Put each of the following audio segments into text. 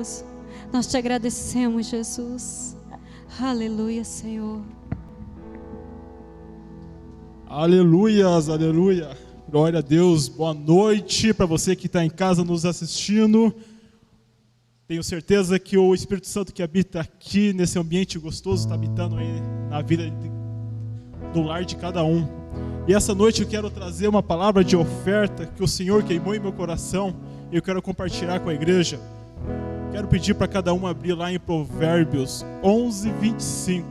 poderoso. Nós te agradecemos, Jesus. Aleluia, Senhor. Aleluias, aleluia. Glória a Deus. Boa noite para você que está em casa nos assistindo. Tenho certeza que o Espírito Santo que habita aqui nesse ambiente gostoso está habitando aí na vida do lar de cada um. E essa noite eu quero trazer uma palavra de oferta que o Senhor queimou em meu coração e eu quero compartilhar com a igreja. Quero pedir para cada um abrir lá em Provérbios 11, 25.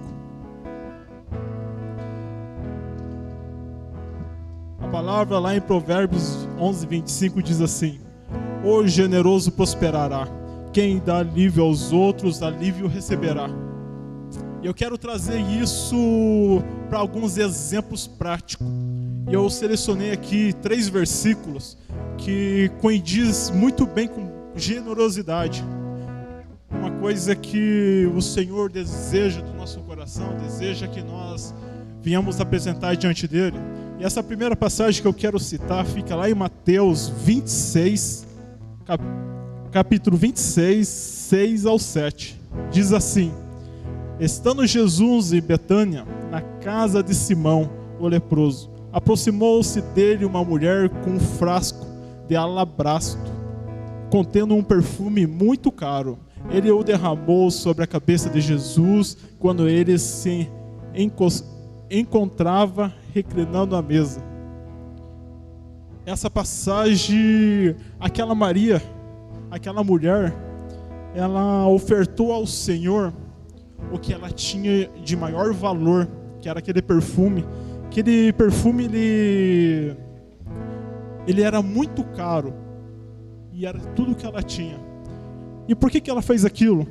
A palavra lá em Provérbios 11, 25 diz assim: O generoso prosperará, quem dá alívio aos outros, alívio receberá. E eu quero trazer isso para alguns exemplos práticos. E eu selecionei aqui 3 versículos que condiz muito bem com generosidade. Uma coisa que o Senhor deseja do nosso coração, deseja que nós venhamos apresentar diante dele. E essa primeira passagem que eu quero citar fica lá em Mateus 26, capítulo 26, 6 ao 7. Diz assim: Estando Jesus em Betânia, na casa de Simão, o leproso, aproximou-se dele uma mulher com um frasco de alabastro, contendo um perfume muito caro. Ele o derramou sobre a cabeça de Jesus quando ele se encontrava reclinando à mesa. Essa passagem, aquela mulher, ela ofertou ao Senhor o que ela tinha de maior valor, que era aquele perfume. Aquele perfume, ele era muito caro e era tudo que ela tinha. E por que ela fez aquilo?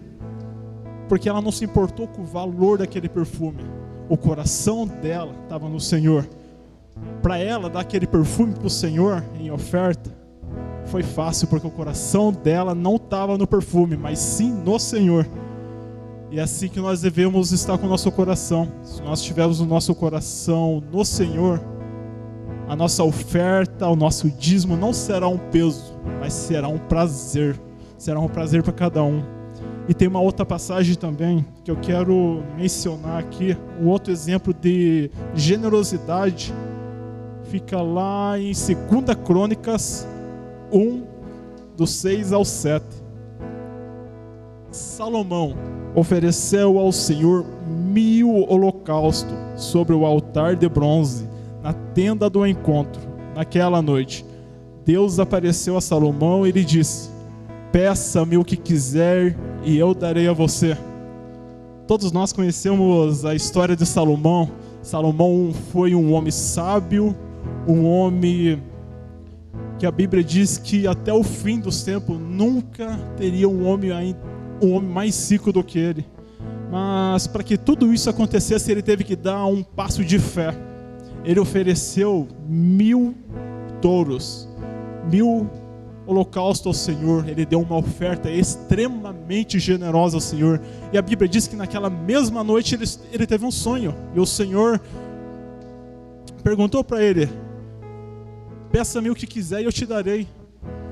Porque ela não se importou com o valor daquele perfume. O coração dela estava no Senhor. Para ela dar aquele perfume para o Senhor em oferta foi fácil, porque o coração dela não estava no perfume, mas sim no Senhor. E é assim que nós devemos estar com o nosso coração. Se nós tivermos o nosso coração no Senhor, a nossa oferta, o nosso dízimo não será um peso, mas será um prazer. Será um prazer para cada um. E tem uma outra passagem também que eu quero mencionar aqui. Um outro exemplo de generosidade fica lá em 2 Crônicas 1, do 6 ao 7. Salomão ofereceu ao Senhor 1000 holocaustos sobre o altar de bronze na tenda do encontro. Naquela noite, Deus apareceu a Salomão e lhe disse: Peça-me o que quiser e eu darei a você. Todos nós conhecemos a história de Salomão. Salomão foi um homem sábio, um homem que a Bíblia diz que até o fim dos tempos nunca teria um homem mais rico do que ele. Mas para que tudo isso acontecesse, ele teve que dar um passo de fé. Ele ofereceu 1000 touros, 1000 holocaustos ao Senhor. Ele deu uma oferta extremamente generosa ao Senhor. E a Bíblia diz que naquela mesma noite ele teve um sonho. E o Senhor perguntou para ele: Peça-me o que quiser e eu te darei.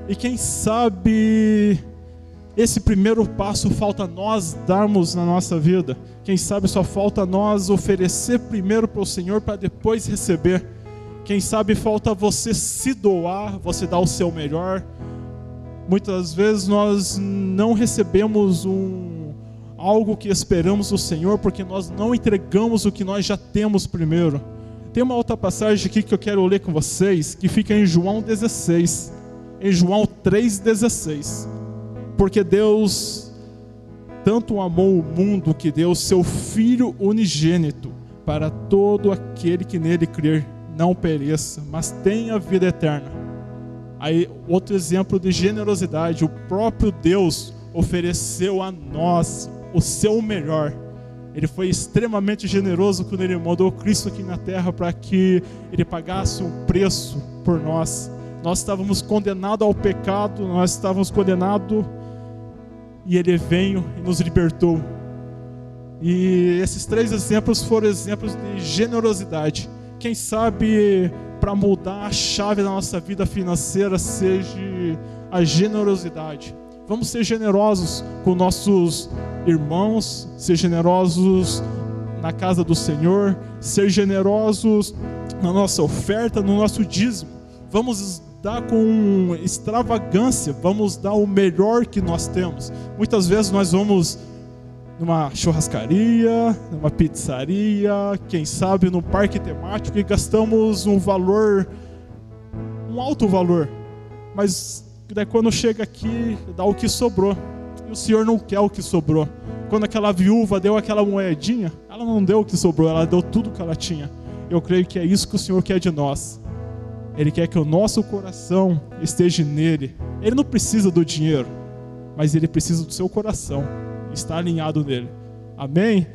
E quem sabe esse primeiro passo falta nós darmos na nossa vida. Quem sabe só falta nós oferecer primeiro para o Senhor para depois receber. Quem sabe falta você se doar, você dar o seu melhor. Muitas vezes nós não recebemos algo que esperamos do Senhor porque nós não entregamos o que nós já temos primeiro. Tem uma outra passagem aqui que eu quero ler com vocês, que fica em João 16, em João 3,16. Porque Deus tanto amou o mundo que deu seu Filho unigênito, para todo aquele que nele crer não pereça, mas tenha vida eterna. Aí, outro exemplo de generosidade: o próprio Deus ofereceu a nós o seu melhor. Ele foi extremamente generoso quando ele mandou Cristo aqui na terra para que ele pagasse um preço por nós. Nós estávamos condenados ao pecado, nós estávamos condenados, e ele veio e nos libertou. E esses 3 exemplos foram exemplos de generosidade. Quem sabe para mudar a chave da nossa vida financeira seja a generosidade. Vamos ser generosos com nossos irmãos, ser generosos na casa do Senhor, ser generosos na nossa oferta, no nosso dízimo. Vamos dar com extravagância, vamos dar o melhor que nós temos. Muitas vezes nós vamos numa churrascaria, numa pizzaria, quem sabe no parque temático, e gastamos um alto valor, mas daí quando chega aqui, dá o que sobrou, e o Senhor não quer o que sobrou. Quando aquela viúva deu aquela moedinha, ela não deu o que sobrou, ela deu tudo que ela tinha. Eu creio que é isso que o Senhor quer de nós. Ele quer que o nosso coração esteja nele. Ele não precisa do dinheiro, mas ele precisa do seu coração, está alinhado nele. Amém?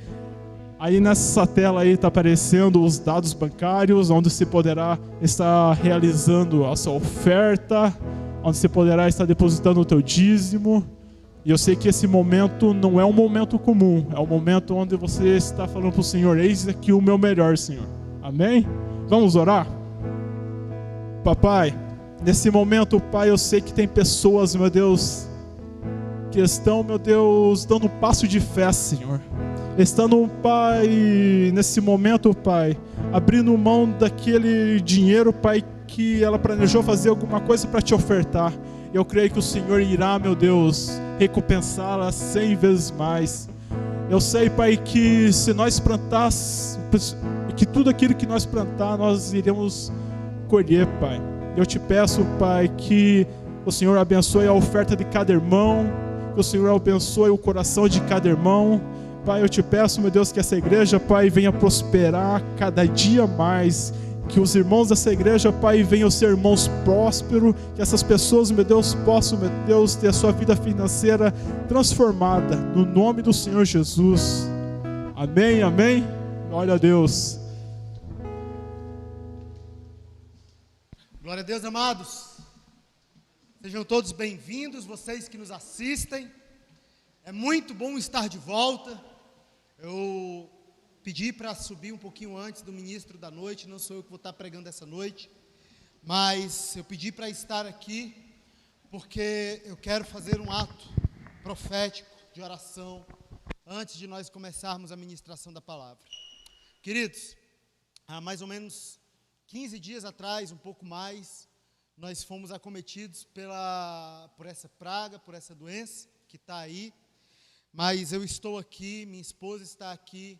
Aí nessa tela aí está aparecendo os dados bancários, onde você poderá estar realizando a sua oferta, onde você poderá estar depositando o teu dízimo. E eu sei que esse momento não é um momento comum, é um momento onde você está falando para o Senhor: eis aqui o meu melhor, Senhor. Amém? Vamos orar? Papai, nesse momento, Pai, eu sei que tem pessoas, meu Deus, que estão, meu Deus, dando um passo de fé, Senhor. Estando, Pai, nesse momento, Pai, abrindo mão daquele dinheiro, Pai, que ela planejou fazer alguma coisa para te ofertar. Eu creio que o Senhor irá, meu Deus, recompensá-la 100 vezes mais. Eu sei, Pai, que se nós plantarmos, que tudo aquilo que nós plantar, nós iremos colher, Pai. Eu te peço, Pai, que o Senhor abençoe a oferta de cada irmão, que o Senhor abençoe o coração de cada irmão. Pai, eu te peço, meu Deus, que essa igreja, Pai, venha prosperar cada dia mais. Que os irmãos dessa igreja, Pai, venham ser irmãos prósperos. Que essas pessoas, meu Deus, possam, meu Deus, ter a sua vida financeira transformada. No nome do Senhor Jesus. Amém, amém. Glória a Deus. Glória a Deus, amados. Sejam todos bem-vindos, vocês que nos assistem. É muito bom estar de volta. Eu pedi para subir um pouquinho antes do ministro da noite, não sou eu que vou estar pregando essa noite, mas eu pedi para estar aqui, porque eu quero fazer um ato profético de oração, antes de nós começarmos a ministração da palavra. Queridos, há mais ou menos 15 dias atrás, um pouco mais, nós fomos acometidos por essa praga, por essa doença que está aí, mas eu estou aqui, minha esposa está aqui.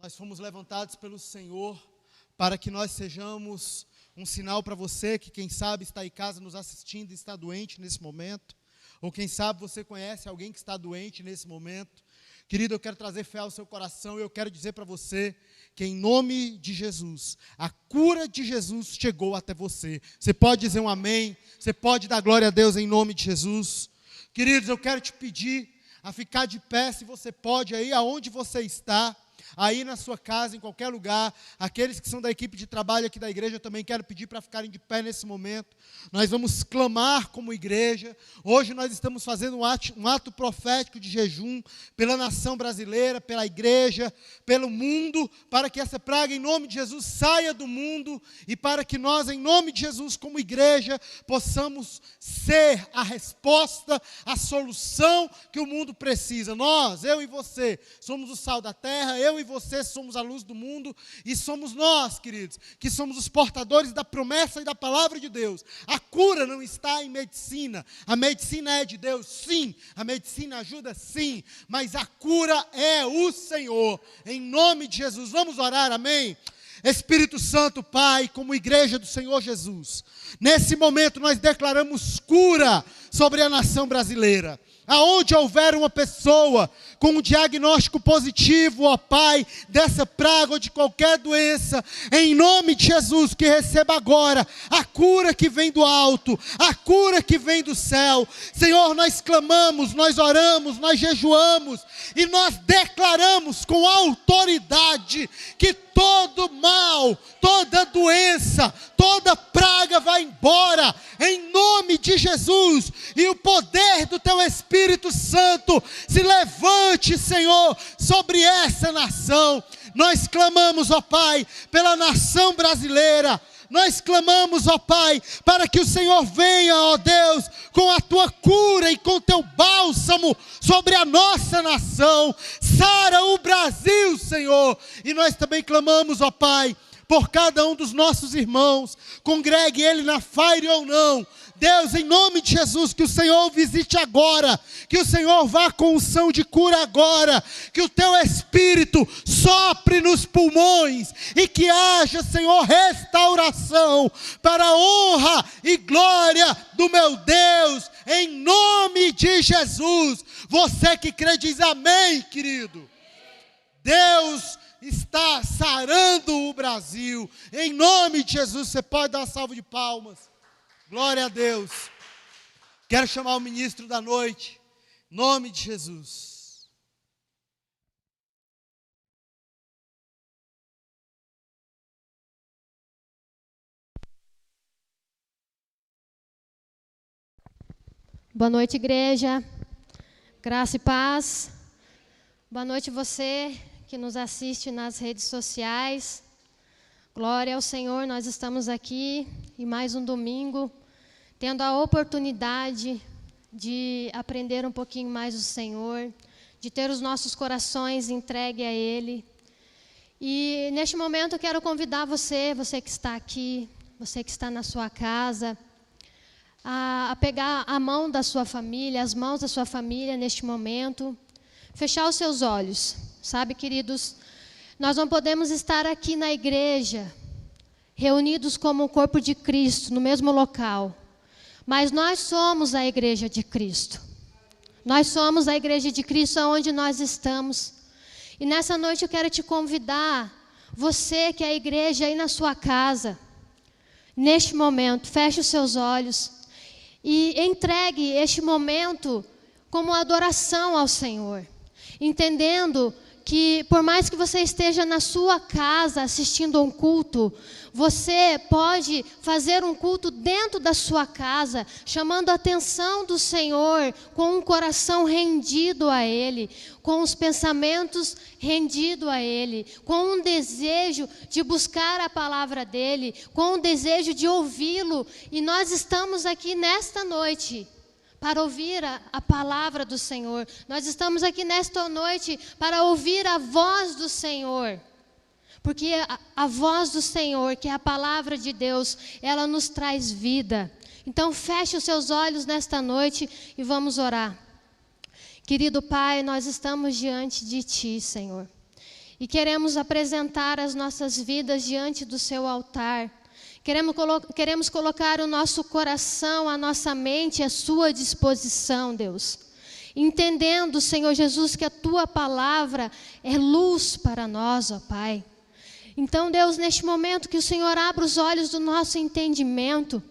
Nós fomos levantados pelo Senhor para que nós sejamos um sinal para você que, quem sabe, está em casa nos assistindo e está doente nesse momento. Ou quem sabe você conhece alguém que está doente nesse momento. Querido, eu quero trazer fé ao seu coração e eu quero dizer para você que, em nome de Jesus, a cura de Jesus chegou até você. Você pode dizer um amém? Você pode dar glória a Deus em nome de Jesus? Queridos, eu quero te pedir a ficar de pé, se você pode, aí aonde você está. Aí na sua casa, em qualquer lugar. Aqueles que são da equipe de trabalho aqui da igreja, eu também quero pedir para ficarem de pé nesse momento. Nós vamos clamar como igreja. Hoje nós estamos fazendo um ato profético de jejum pela nação brasileira, pela igreja, pelo mundo, para que essa praga, em nome de Jesus, saia do mundo e para que nós, em nome de Jesus, como igreja, possamos ser a resposta, a solução que o mundo precisa. Nós, eu e você, somos o sal da terra, eu e você somos a luz do mundo, e somos nós, queridos, que somos os portadores da promessa e da palavra de Deus. A cura não está em medicina, a medicina é de Deus, sim, a medicina ajuda, sim, mas a cura é o Senhor, em nome de Jesus. Vamos orar, amém? Espírito Santo, Pai, como igreja do Senhor Jesus, nesse momento nós declaramos cura sobre a nação brasileira. Aonde houver uma pessoa com um diagnóstico positivo, ó Pai, dessa praga ou de qualquer doença, em nome de Jesus, que receba agora a cura que vem do alto, a cura que vem do céu. Senhor, nós clamamos, nós oramos, nós jejuamos e nós declaramos com autoridade que todo mal, toda doença, toda praga vai embora, em nome de Jesus, e o poder do Teu Espírito Santo se levante, Senhor, sobre essa nação. Nós clamamos, ó Pai, pela nação brasileira. nós clamamos, ó Pai, para que o Senhor venha, ó Deus, com a tua cura e com o teu bálsamo sobre a nossa nação. Sara o Brasil, Senhor. E nós também clamamos, ó Pai, por cada um dos nossos irmãos, congregue ele na Fire ou não. Deus, em nome de Jesus, que o Senhor visite agora, que o Senhor vá com unção de cura agora, que o teu Espírito sopre nos pulmões e que haja, Senhor, restauração para a honra e glória do meu Deus, em nome de Jesus. Você que crê diz amém, querido. Deus está sarando o Brasil, em nome de Jesus. Você pode dar uma salva de palmas. Glória a Deus. Quero chamar o ministro da noite, em nome de Jesus. Boa noite, igreja. Graça e paz. Boa noite você que nos assiste nas redes sociais. Glória ao Senhor, nós estamos aqui em mais um domingo, tendo a oportunidade de aprender um pouquinho mais do Senhor, de ter os nossos corações entregues a Ele. E neste momento eu quero convidar você que está aqui, você que está na sua casa, a pegar a mão da sua família, as mãos da sua família neste momento, fechar os seus olhos. Sabe, queridos, nós não podemos estar aqui na igreja, reunidos como o corpo de Cristo, no mesmo local, mas nós somos a igreja de Cristo. Nós somos a igreja de Cristo onde nós estamos. E nessa noite eu quero te convidar, você que é a igreja aí na sua casa, neste momento, feche os seus olhos e entregue este momento como adoração ao Senhor, entendendo que por mais que você esteja na sua casa assistindo a um culto, você pode fazer um culto dentro da sua casa, chamando a atenção do Senhor, com um coração rendido a Ele, com os pensamentos rendidos a Ele, com um desejo de buscar a palavra dEle, com um desejo de ouvi-lo. E nós estamos aqui nesta noite para ouvir a palavra do Senhor. Nós estamos aqui nesta noite para ouvir a voz do Senhor. Porque a voz do Senhor, que é a palavra de Deus, ela nos traz vida. Então feche os seus olhos nesta noite e vamos orar. Querido Pai, nós estamos diante de Ti, Senhor. E queremos apresentar as nossas vidas diante do Seu altar. Queremos colocar o nosso coração, a nossa mente à sua disposição, Deus. Entendendo, Senhor Jesus, que a Tua palavra é luz para nós, ó Pai. Então, Deus, neste momento que o Senhor abra os olhos do nosso entendimento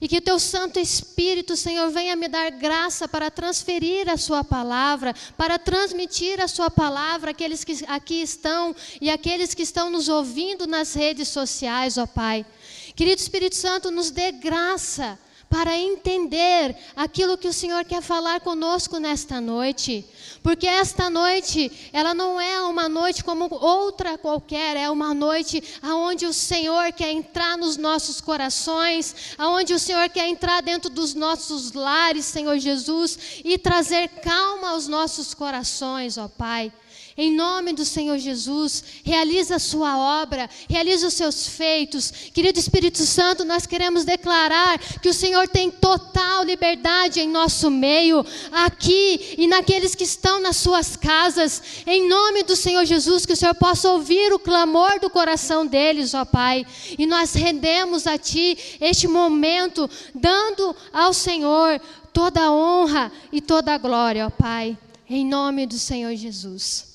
e que o Teu Santo Espírito, Senhor, venha me dar graça para transferir a Sua palavra, para transmitir a Sua palavra àqueles que aqui estão e àqueles que estão nos ouvindo nas redes sociais, ó Pai. Querido Espírito Santo, nos dê graça para entender aquilo que o Senhor quer falar conosco nesta noite. Porque esta noite, ela não é uma noite como outra qualquer, é uma noite onde o Senhor quer entrar nos nossos corações, onde o Senhor quer entrar dentro dos nossos lares, Senhor Jesus, e trazer calma aos nossos corações, ó Pai. Em nome do Senhor Jesus, realiza a sua obra, realiza os seus feitos. Querido Espírito Santo, nós queremos declarar que o Senhor tem total liberdade em nosso meio, aqui e naqueles que estão nas suas casas. Em nome do Senhor Jesus, que o Senhor possa ouvir o clamor do coração deles, ó Pai. E nós rendemos a Ti este momento, dando ao Senhor toda a honra e toda a glória, ó Pai. Em nome do Senhor Jesus.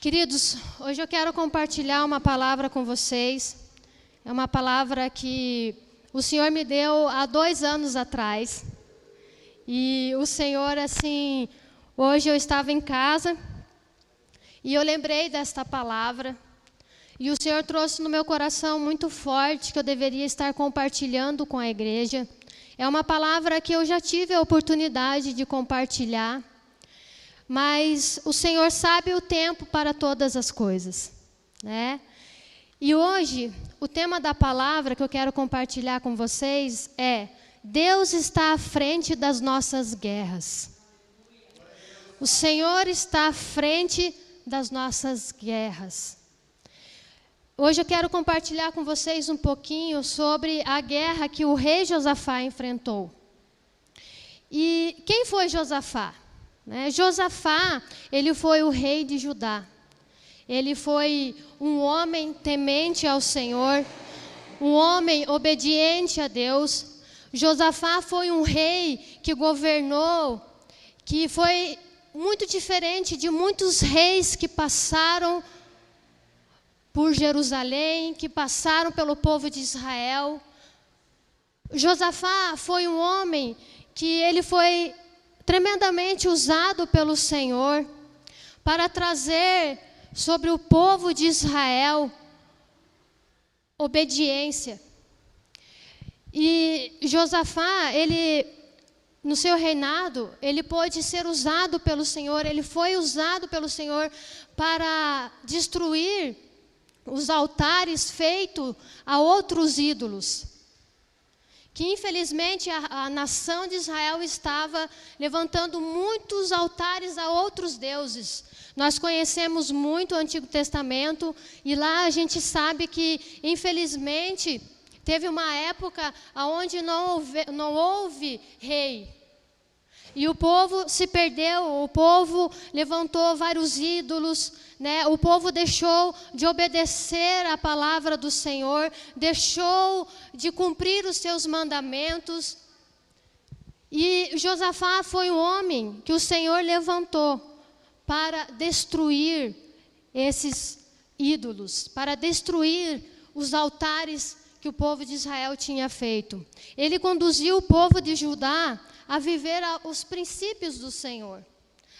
Queridos, hoje eu quero compartilhar uma palavra com vocês. É uma palavra que o Senhor me deu há 2 anos atrás. E o Senhor, assim, hoje eu estava em casa e eu lembrei desta palavra. E o Senhor trouxe no meu coração muito forte que eu deveria estar compartilhando com a igreja. É uma palavra que eu já tive a oportunidade de compartilhar. Mas o Senhor sabe o tempo para todas as coisas, né? E hoje o tema da palavra que eu quero compartilhar com vocês é: Deus está à frente das nossas guerras. O Senhor está à frente das nossas guerras. Hoje eu quero compartilhar com vocês um pouquinho sobre a guerra que o rei Josafá enfrentou. E quem foi Josafá? Josafá, ele foi o rei de Judá. Ele foi um homem temente ao Senhor, um homem obediente a Deus. Josafá foi um rei que governou, que foi muito diferente de muitos reis que passaram por Jerusalém, que passaram pelo povo de Israel. Josafá foi um homem que ele foi tremendamente usado pelo Senhor para trazer sobre o povo de Israel obediência. E Josafá, ele, no seu reinado, ele pôde ser usado pelo Senhor, ele foi usado pelo Senhor para destruir os altares feitos a outros ídolos, que infelizmente a nação de Israel estava levantando muitos altares a outros deuses. Nós conhecemos muito o Antigo Testamento e lá a gente sabe que, infelizmente, teve uma época onde não houve rei. E o povo se perdeu, o povo levantou vários ídolos, o povo deixou de obedecer a palavra do Senhor, deixou de cumprir os seus mandamentos. E Josafá foi um homem que o Senhor levantou para destruir esses ídolos, para destruir os altares que o povo de Israel tinha feito. Ele conduziu o povo de Judá a viver os princípios do Senhor,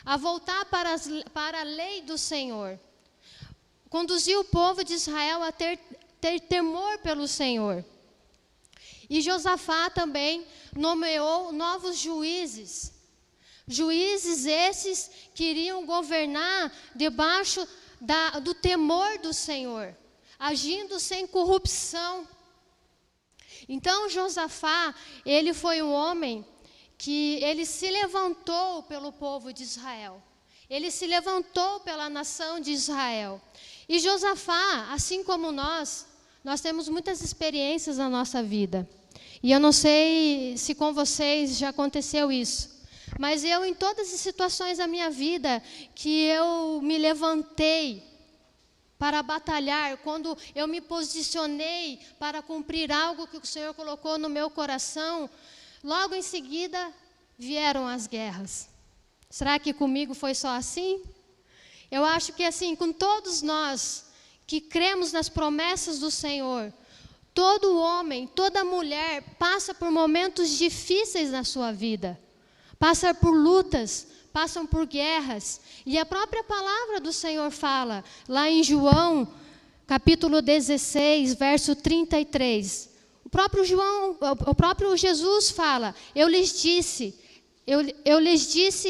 a voltar para a lei do Senhor. Conduziu o povo de Israel a ter temor pelo Senhor. E Josafá também nomeou novos juízes. Juízes esses que iriam governar debaixo do temor do Senhor, agindo sem corrupção. Então Josafá, ele foi um homem que ele se levantou pelo povo de Israel. Ele se levantou pela nação de Israel. E Josafá, assim como nós temos muitas experiências na nossa vida. E eu não sei se com vocês já aconteceu isso. Mas eu, em todas as situações da minha vida, que eu me levantei para batalhar, quando eu me posicionei para cumprir algo que o Senhor colocou no meu coração, logo em seguida vieram as guerras. Será que comigo foi só assim? Eu acho que assim, com todos nós que cremos nas promessas do Senhor, todo homem, toda mulher passa por momentos difíceis na sua vida. Passa por lutas, passam por guerras. E a própria palavra do Senhor fala, lá em João, capítulo 16, verso 33. O próprio Jesus fala, eu lhes disse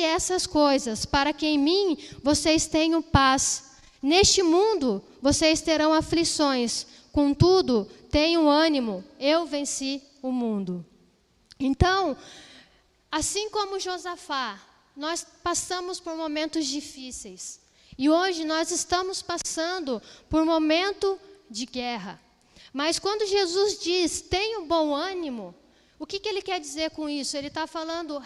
essas coisas, para que em mim vocês tenham paz. Neste mundo vocês terão aflições, contudo, tenham ânimo, eu venci o mundo. Então, assim como Josafá, nós passamos por momentos difíceis. E hoje nós estamos passando por um momento de guerra. Mas quando Jesus diz, tenha um bom ânimo, o que ele quer dizer com isso? Ele está falando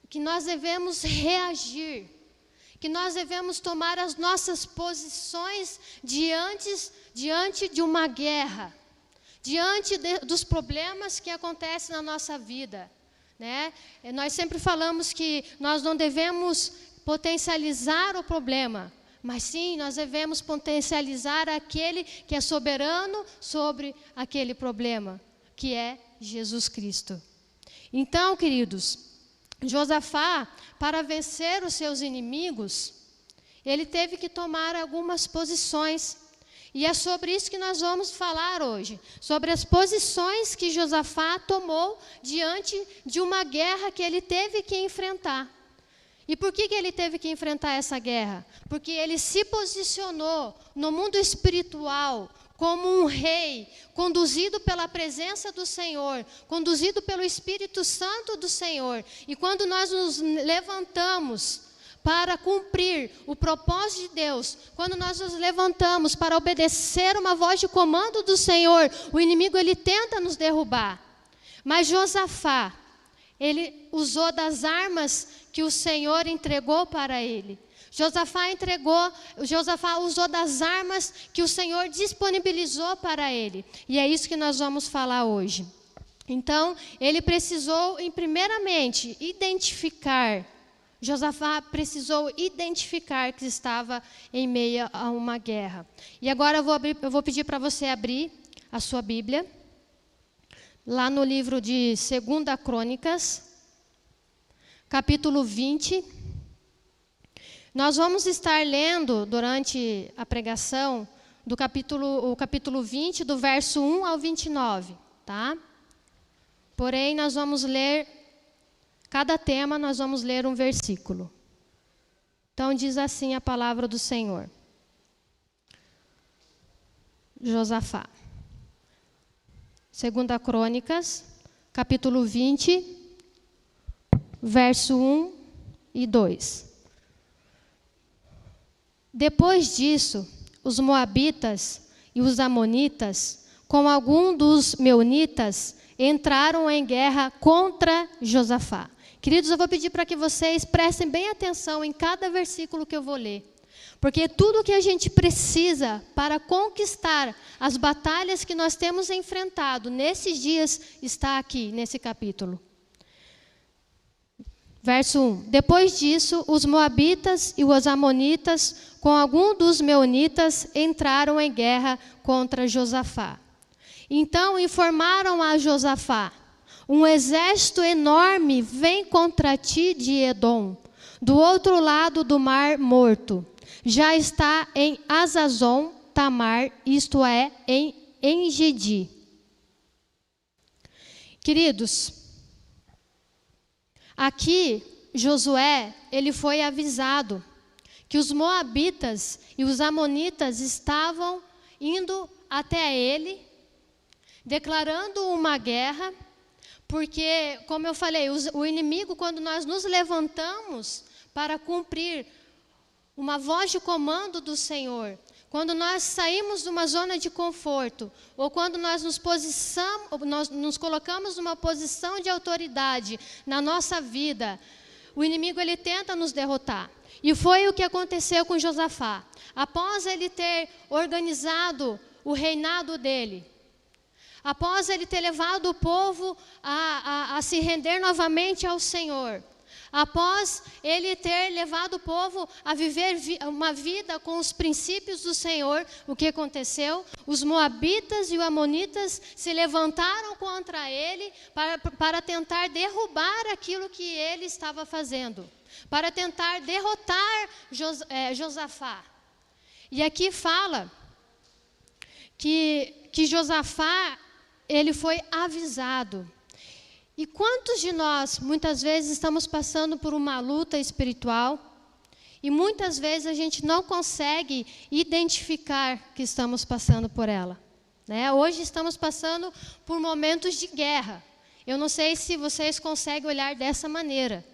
que nós devemos reagir, que nós devemos tomar as nossas posições diante de uma guerra, diante dos problemas que acontecem na nossa vida. Nós sempre falamos que nós não devemos potencializar o problema, mas sim, nós devemos potencializar aquele que é soberano sobre aquele problema, que é Jesus Cristo. Então, queridos, Josafá, para vencer os seus inimigos, ele teve que tomar algumas posições. E é sobre isso que nós vamos falar hoje, sobre as posições que Josafá tomou diante de uma guerra que ele teve que enfrentar. E por que ele teve que enfrentar essa guerra? Porque ele se posicionou no mundo espiritual como um rei, conduzido pela presença do Senhor, conduzido pelo Espírito Santo do Senhor. E quando nós nos levantamos para cumprir o propósito de Deus, quando nós nos levantamos para obedecer uma voz de comando do Senhor, o inimigo ele tenta nos derrubar. Mas Josafá, ele usou das armas que o Senhor entregou para ele. Josafá usou das armas que o Senhor disponibilizou para ele. E é isso que nós vamos falar hoje. Então, ele precisou, primeiramente, Josafá precisou identificar que estava em meio a uma guerra. E agora eu vou pedir para você abrir a sua Bíblia, lá no livro de 2 Crônicas, capítulo 20. Nós vamos estar lendo durante a pregação o capítulo 20, do verso 1 ao 29, tá? Porém, nós vamos ler, cada tema nós vamos ler um versículo. Então, diz assim a palavra do Senhor. Josafá. 2 Crônicas, capítulo 20, verso 1 e 2. Depois disso, os moabitas e os amonitas, com algum dos meunitas, entraram em guerra contra Josafá. Queridos, eu vou pedir para que vocês prestem bem atenção em cada versículo que eu vou ler. Porque tudo que a gente precisa para conquistar as batalhas que nós temos enfrentado nesses dias está aqui, nesse capítulo. Verso 1. Depois disso, os moabitas e os amonitas, com algum dos meunitas, entraram em guerra contra Josafá. Então informaram a Josafá: um exército enorme vem contra ti de Edom, do outro lado do Mar Morto. Já está em Azazon Tamar, isto é, em Engedi. Queridos, aqui Josué, ele foi avisado que os moabitas e os amonitas estavam indo até ele, declarando uma guerra, porque, como eu falei, o inimigo, quando nós nos levantamos para cumprir uma voz de comando do Senhor, quando nós saímos de uma zona de conforto, ou quando nós nos colocamos numa posição de autoridade na nossa vida, o inimigo ele tenta nos derrotar. E foi o que aconteceu com Josafá. Após ele ter organizado o reinado dele, após ele ter levado o povo a se render novamente ao Senhor, após ele ter levado o povo a viver uma vida com os princípios do Senhor, o que aconteceu? Os moabitas e os amonitas se levantaram contra ele para tentar derrubar aquilo que ele estava fazendo, para tentar derrotar Josafá. E aqui fala que Josafá, ele foi avisado. E quantos de nós, muitas vezes, estamos passando por uma luta espiritual e muitas vezes a gente não consegue identificar que estamos passando por ela, né? Hoje estamos passando por momentos de guerra. Eu não sei se vocês conseguem olhar dessa maneira,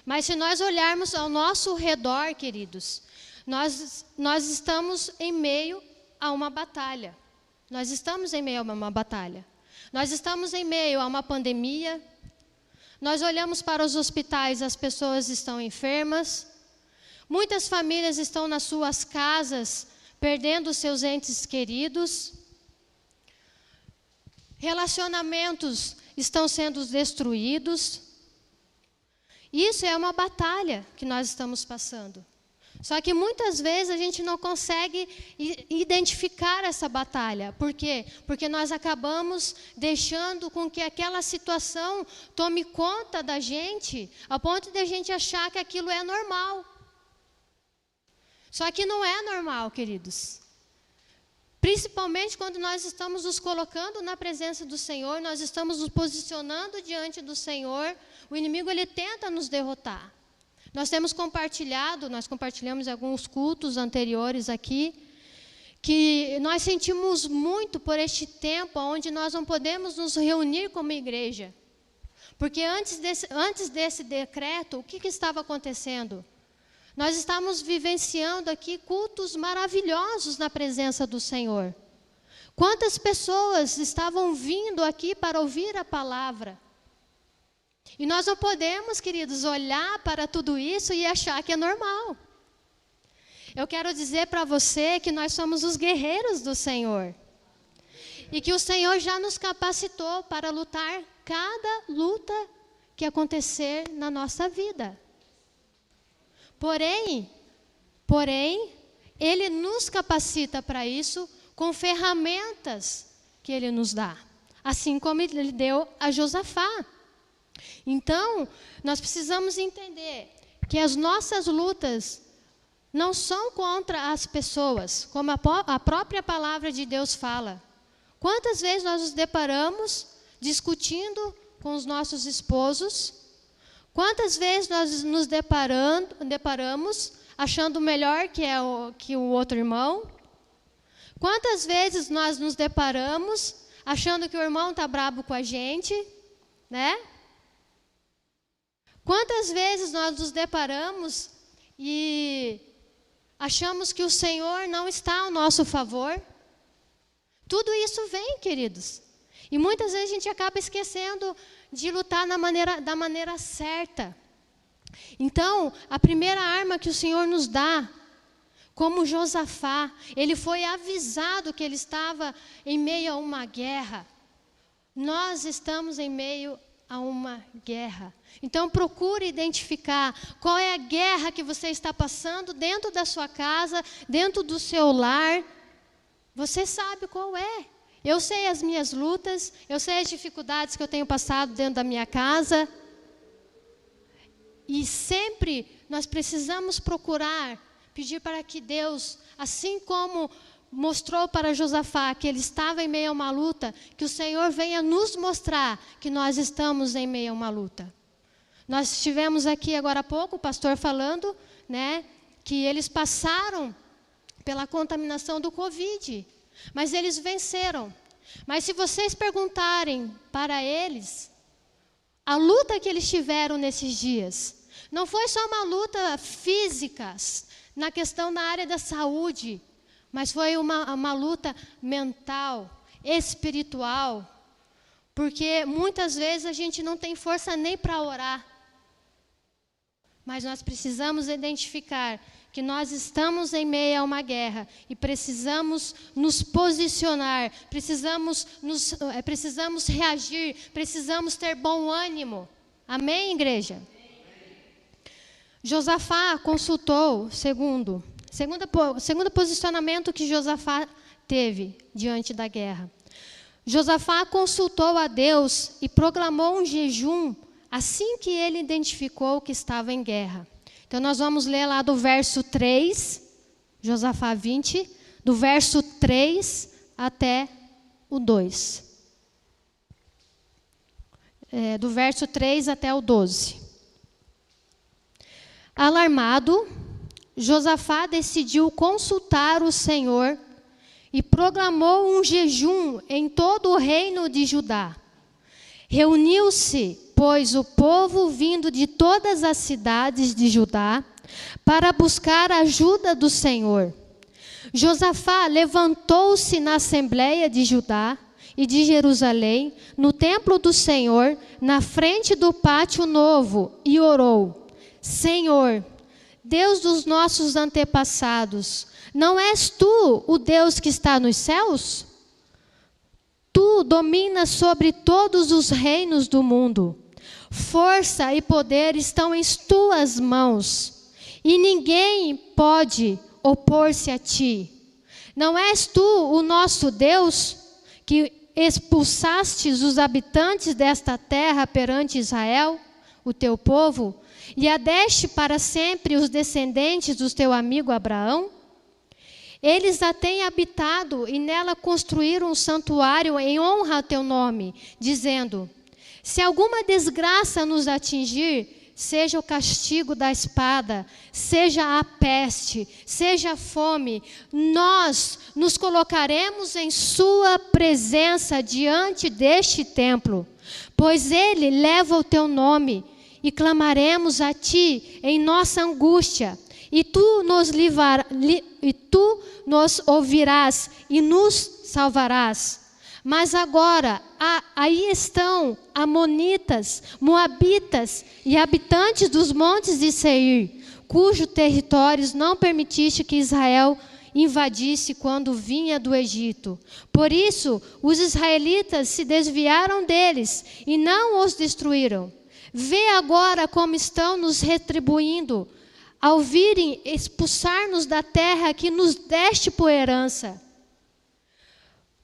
mas se nós olharmos ao nosso redor, queridos, nós estamos em meio a uma batalha. Nós estamos em meio a uma batalha. Nós estamos em meio a uma pandemia. Nós olhamos para os hospitais, as pessoas estão enfermas. Muitas famílias estão nas suas casas, perdendo seus entes queridos. Relacionamentos estão sendo destruídos. Isso é uma batalha que nós estamos passando. Só que muitas vezes a gente não consegue identificar essa batalha. Por quê? Porque nós acabamos deixando com que aquela situação tome conta da gente, a ponto de a gente achar que aquilo é normal. Só que não é normal, queridos. Principalmente quando nós estamos nos colocando na presença do Senhor, nós estamos nos posicionando diante do Senhor, o inimigo ele tenta nos derrotar. Nós compartilhamos em alguns cultos anteriores aqui, que nós sentimos muito por este tempo onde nós não podemos nos reunir como igreja. Porque antes desse decreto, o que estava acontecendo? Nós estávamos vivenciando aqui cultos maravilhosos na presença do Senhor. Quantas pessoas estavam vindo aqui para ouvir a palavra? E nós não podemos, queridos, olhar para tudo isso e achar que é normal. Eu quero dizer para você que nós somos os guerreiros do Senhor. E que o Senhor já nos capacitou para lutar cada luta que acontecer na nossa vida. Porém, Ele nos capacita para isso com ferramentas que Ele nos dá. Assim como Ele deu a Josafá. Então, nós precisamos entender que as nossas lutas não são contra as pessoas, como a própria palavra de Deus fala. Quantas vezes nós nos deparamos discutindo com os nossos esposos? Quantas vezes nós nos deparamos achando melhor que o outro irmão? Quantas vezes nós nos deparamos achando que o irmão está bravo com a gente, né? Quantas vezes nós nos deparamos e achamos que o Senhor não está ao nosso favor? Tudo isso vem, queridos. E muitas vezes a gente acaba esquecendo de lutar da maneira certa. Então, a primeira arma que o Senhor nos dá, como Josafá, ele foi avisado que ele estava em meio a uma guerra. Nós estamos em meio a uma guerra. Então, procure identificar qual é a guerra que você está passando dentro da sua casa, dentro do seu lar. Você sabe qual é. Eu sei as minhas lutas, eu sei as dificuldades que eu tenho passado dentro da minha casa. E sempre nós precisamos procurar, pedir para que Deus, assim como mostrou para Josafá que ele estava em meio a uma luta, que o Senhor venha nos mostrar que nós estamos em meio a uma luta. Nós estivemos aqui agora há pouco, o pastor falando, né, que eles passaram pela contaminação do Covid, mas eles venceram. Mas se vocês perguntarem para eles, a luta que eles tiveram nesses dias, não foi só uma luta física, na questão na área da saúde, mas foi uma luta mental, espiritual, porque muitas vezes a gente não tem força nem para orar. Mas nós precisamos identificar que nós estamos em meio a uma guerra e precisamos nos posicionar, precisamos reagir, precisamos ter bom ânimo. Amém, igreja? Josafá consultou, segundo posicionamento que Josafá teve diante da guerra. Josafá consultou a Deus e proclamou um jejum assim que ele identificou que estava em guerra. Então, nós vamos ler lá do verso 3, Josafá 20, do verso 3 até o 2. Do verso 3 até o 12. Alarmado, Josafá decidiu consultar o Senhor e proclamou um jejum em todo o reino de Judá. Reuniu-se, pois, o povo vindo de todas as cidades de Judá para buscar a ajuda do Senhor. Josafá levantou-se na assembleia de Judá e de Jerusalém, no templo do Senhor, na frente do pátio novo, e orou: Senhor, Deus dos nossos antepassados, não és tu o Deus que está nos céus? Tu dominas sobre todos os reinos do mundo. Força e poder estão em tuas mãos, e ninguém pode opor-se a ti. Não és tu o nosso Deus, que expulsastes os habitantes desta terra perante Israel, o teu povo, e a deste para sempre os descendentes do teu amigo Abraão? Eles a têm habitado e nela construíram um santuário em honra a teu nome, dizendo: se alguma desgraça nos atingir, seja o castigo da espada, seja a peste, seja a fome, nós nos colocaremos em sua presença diante deste templo, pois ele leva o teu nome, e clamaremos a ti em nossa angústia, e tu nos ouvirás e nos salvarás. Mas agora, aí estão amonitas, moabitas e habitantes dos montes de Seir, cujos territórios não permitiste que Israel invadisse quando vinha do Egito. Por isso, os israelitas se desviaram deles e não os destruíram. Vê agora como estão nos retribuindo, ao virem expulsar-nos da terra que nos deste por herança.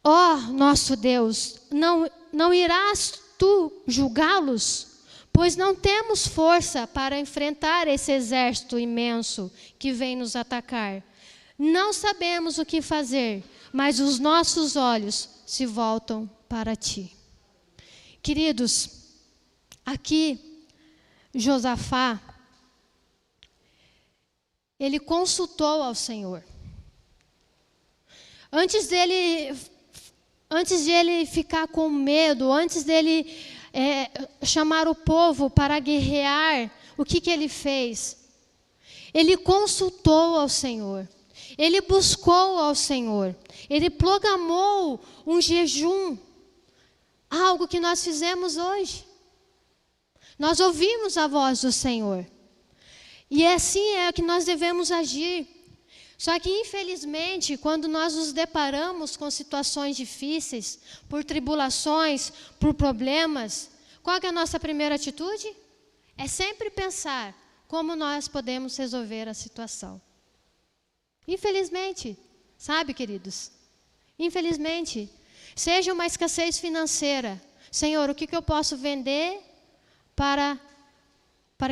Ó nosso Deus, não irás tu julgá-los? Pois não temos força para enfrentar esse exército imenso que vem nos atacar. Não sabemos o que fazer, mas os nossos olhos se voltam para ti. Queridos, aqui Josafá, ele consultou ao Senhor. Antes dele ficar com medo, antes dele chamar o povo para guerrear, o que ele fez? Ele consultou ao Senhor, ele buscou ao Senhor, ele programou um jejum, algo que nós fizemos hoje. Nós ouvimos a voz do Senhor, e assim é que nós devemos agir. Só que, infelizmente, quando nós nos deparamos com situações difíceis, por tribulações, por problemas, qual é a nossa primeira atitude? É sempre pensar como nós podemos resolver a situação. Infelizmente, sabe, queridos? Infelizmente, seja uma escassez financeira. Senhor, o que eu posso vender para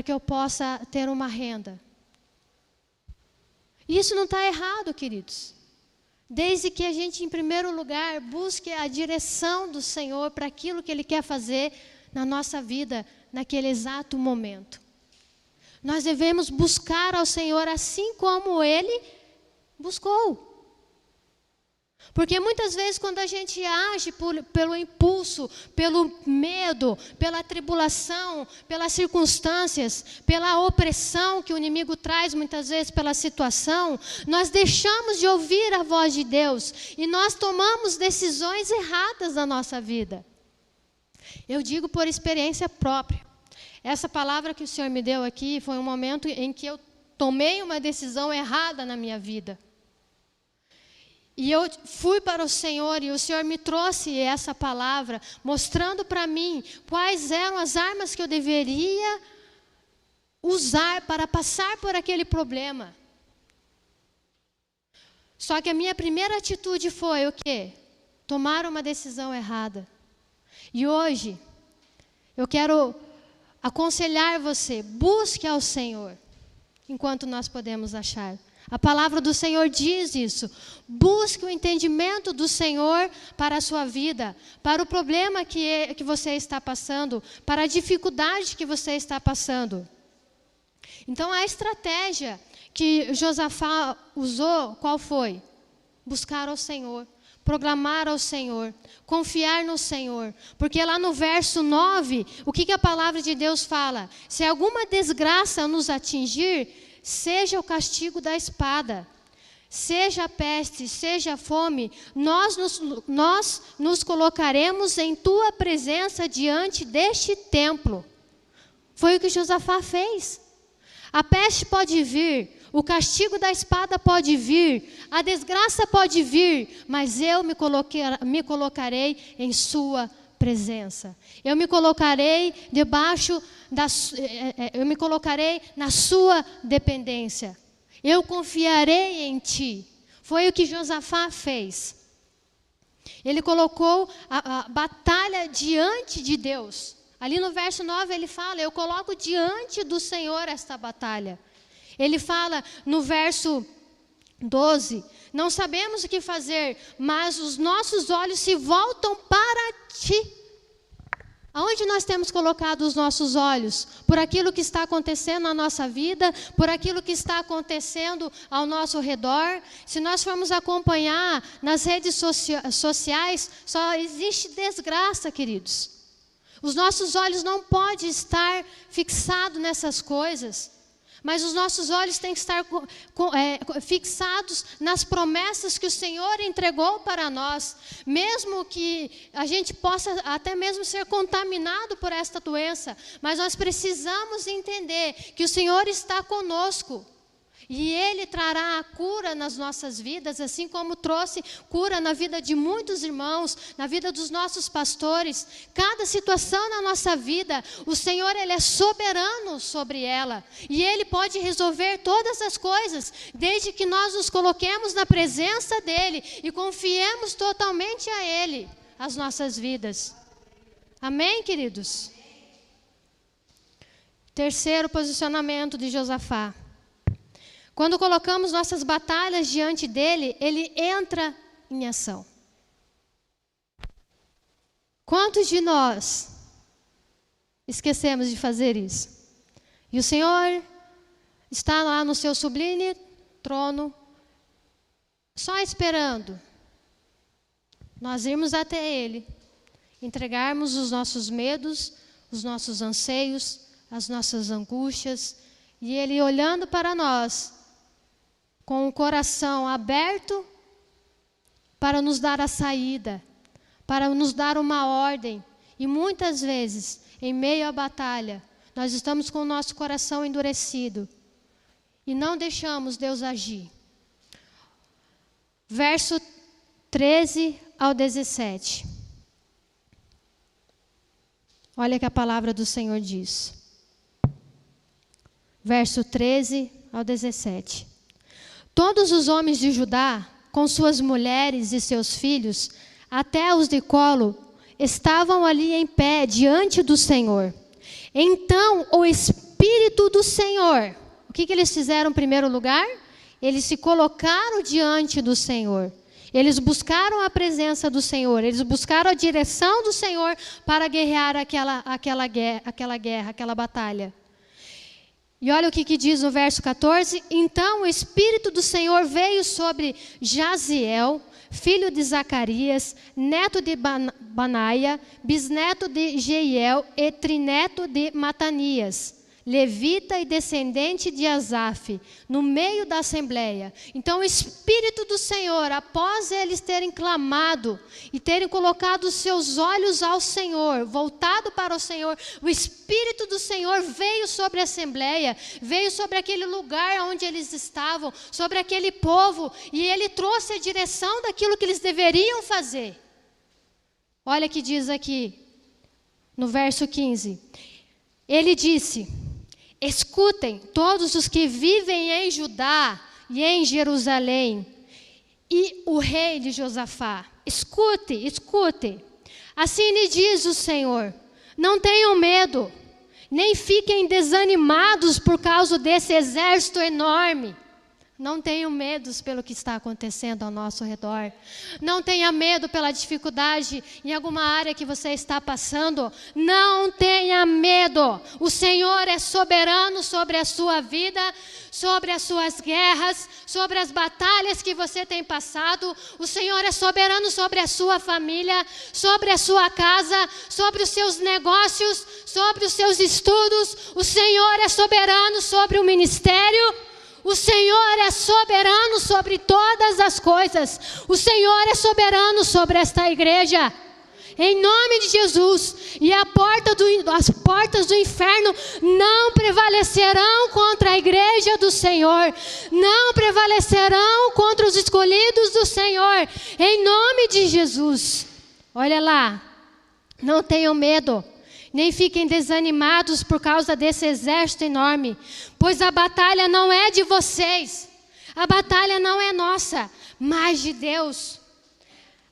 que eu possa ter uma renda? Isso não está errado, queridos. Desde que a gente, em primeiro lugar, busque a direção do Senhor para aquilo que Ele quer fazer na nossa vida, naquele exato momento. Nós devemos buscar ao Senhor assim como Ele buscou. Porque muitas vezes quando a gente age pelo impulso, pelo medo, pela tribulação, pelas circunstâncias, pela opressão que o inimigo traz muitas vezes pela situação, nós deixamos de ouvir a voz de Deus e nós tomamos decisões erradas na nossa vida. Eu digo por experiência própria. Essa palavra que o Senhor me deu aqui foi um momento em que eu tomei uma decisão errada na minha vida. E eu fui para o Senhor e o Senhor me trouxe essa palavra, mostrando para mim quais eram as armas que eu deveria usar para passar por aquele problema. Só que a minha primeira atitude foi o quê? Tomar uma decisão errada. E hoje, eu quero aconselhar você, busque ao Senhor, enquanto nós podemos achar. A palavra do Senhor diz isso. Busque o entendimento do Senhor para a sua vida, para o problema que você está passando, para a dificuldade que você está passando. Então, a estratégia que Josafá usou, qual foi? Buscar ao Senhor, proclamar ao Senhor, confiar no Senhor. Porque lá no verso 9, o que a palavra de Deus fala? Se alguma desgraça nos atingir, seja o castigo da espada, seja a peste, seja a fome, nós nos colocaremos em tua presença diante deste templo. Foi o que Josafá fez. A peste pode vir, o castigo da espada pode vir, a desgraça pode vir, mas eu me colocarei em sua presença. Eu me colocarei eu me colocarei na sua dependência. Eu confiarei em ti. Foi o que Josafá fez. Ele colocou a batalha diante de Deus. Ali no verso 9 ele fala, eu coloco diante do Senhor esta batalha. Ele fala no verso 12, não sabemos o que fazer, mas os nossos olhos se voltam para ti. Aonde nós temos colocado os nossos olhos? Por aquilo que está acontecendo na nossa vida, por aquilo que está acontecendo ao nosso redor. Se nós formos acompanhar nas redes sociais, só existe desgraça, queridos. Os nossos olhos não podem estar fixados nessas coisas, mas os nossos olhos têm que estar fixados nas promessas que o Senhor entregou para nós. Mesmo que a gente possa até mesmo ser contaminado por esta doença, mas nós precisamos entender que o Senhor está conosco. E Ele trará a cura nas nossas vidas, assim como trouxe cura na vida de muitos irmãos, na vida dos nossos pastores. Cada situação na nossa vida, o Senhor, Ele é soberano sobre ela. E Ele pode resolver todas as coisas, desde que nós nos coloquemos na presença dEle e confiemos totalmente a Ele, as nossas vidas. Amém, queridos? Terceiro posicionamento de Josafá. Quando colocamos nossas batalhas diante dele, ele entra em ação. Quantos de nós esquecemos de fazer isso? E o Senhor está lá no seu sublime trono, só esperando nós irmos até ele, entregarmos os nossos medos, os nossos anseios, as nossas angústias, e ele olhando para nós, com o coração aberto para nos dar a saída, para nos dar uma ordem. E muitas vezes, em meio à batalha, nós estamos com o nosso coração endurecido e não deixamos Deus agir. Verso 13 ao 17. Olha que a palavra do Senhor diz. Verso 13 ao 17. Todos os homens de Judá, com suas mulheres e seus filhos, até os de colo, estavam ali em pé diante do Senhor. Então o Espírito do Senhor, o que eles fizeram em primeiro lugar? Eles se colocaram diante do Senhor. Eles buscaram a presença do Senhor, eles buscaram a direção do Senhor para guerrear aquela batalha. E olha o que diz no verso 14. Então o Espírito do Senhor veio sobre Jaziel, filho de Zacarias, neto de Banaia, bisneto de Jeiel e trineto de Matanias, levita e descendente de Asaf, no meio da assembleia. Então o Espírito do Senhor, após eles terem clamado e terem colocado os seus olhos ao Senhor, voltado para o Senhor, o Espírito do Senhor veio sobre a assembleia, veio sobre aquele lugar onde eles estavam, sobre aquele povo, e ele trouxe a direção daquilo que eles deveriam fazer. Olha o que diz aqui, no verso 15. Ele disse: escutem todos os que vivem em Judá e em Jerusalém, e o rei de Josafá. Escute. Assim lhe diz o Senhor: não tenham medo, nem fiquem desanimados por causa desse exército enorme. Não tenham medo pelo que está acontecendo ao nosso redor. Não tenha medo pela dificuldade em alguma área que você está passando. Não tenha medo. O Senhor é soberano sobre a sua vida, sobre as suas guerras, sobre as batalhas que você tem passado. O Senhor é soberano sobre a sua família, sobre a sua casa, sobre os seus negócios, sobre os seus estudos. O Senhor é soberano sobre o ministério. O Senhor é soberano sobre todas as coisas. O Senhor é soberano sobre esta igreja. Em nome de Jesus. E as portas do inferno não prevalecerão contra a igreja do Senhor. Não prevalecerão contra os escolhidos do Senhor. Em nome de Jesus. Olha lá. Não tenham medo. Nem fiquem desanimados por causa desse exército enorme, pois a batalha não é de vocês, a batalha não é nossa, mas de Deus.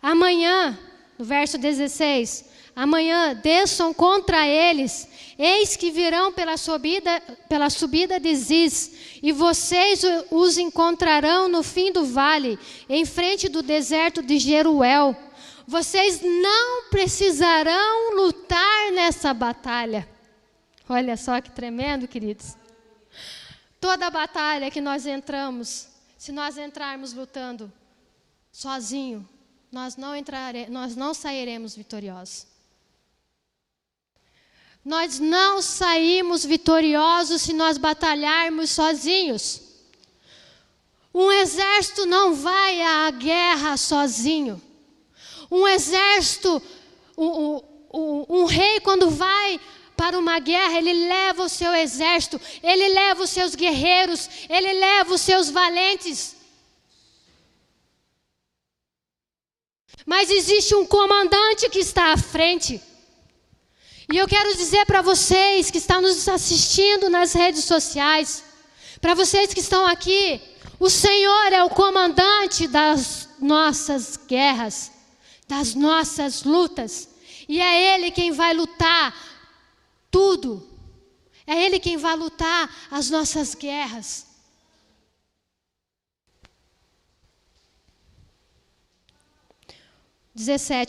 Amanhã, no verso 16, amanhã desçam contra eles, eis que virão pela subida de Ziz, e vocês os encontrarão no fim do vale, em frente do deserto de Jeruel. vocês não precisarão lutar nessa batalha. Olha só que tremendo, queridos. Toda batalha que nós entramos, se nós entrarmos lutando sozinho, nós não sairemos vitoriosos. Nós não saímos vitoriosos se nós batalharmos sozinhos. Um exército não vai à guerra sozinho. Um exército, um rei quando vai para uma guerra, ele leva o seu exército, ele leva os seus guerreiros, ele leva os seus valentes. Mas existe um comandante que está à frente. E eu quero dizer para vocês que estão nos assistindo nas redes sociais, para vocês que estão aqui, o Senhor é o comandante das nossas guerras, das nossas lutas. E é Ele quem vai lutar tudo. É Ele quem vai lutar as nossas guerras.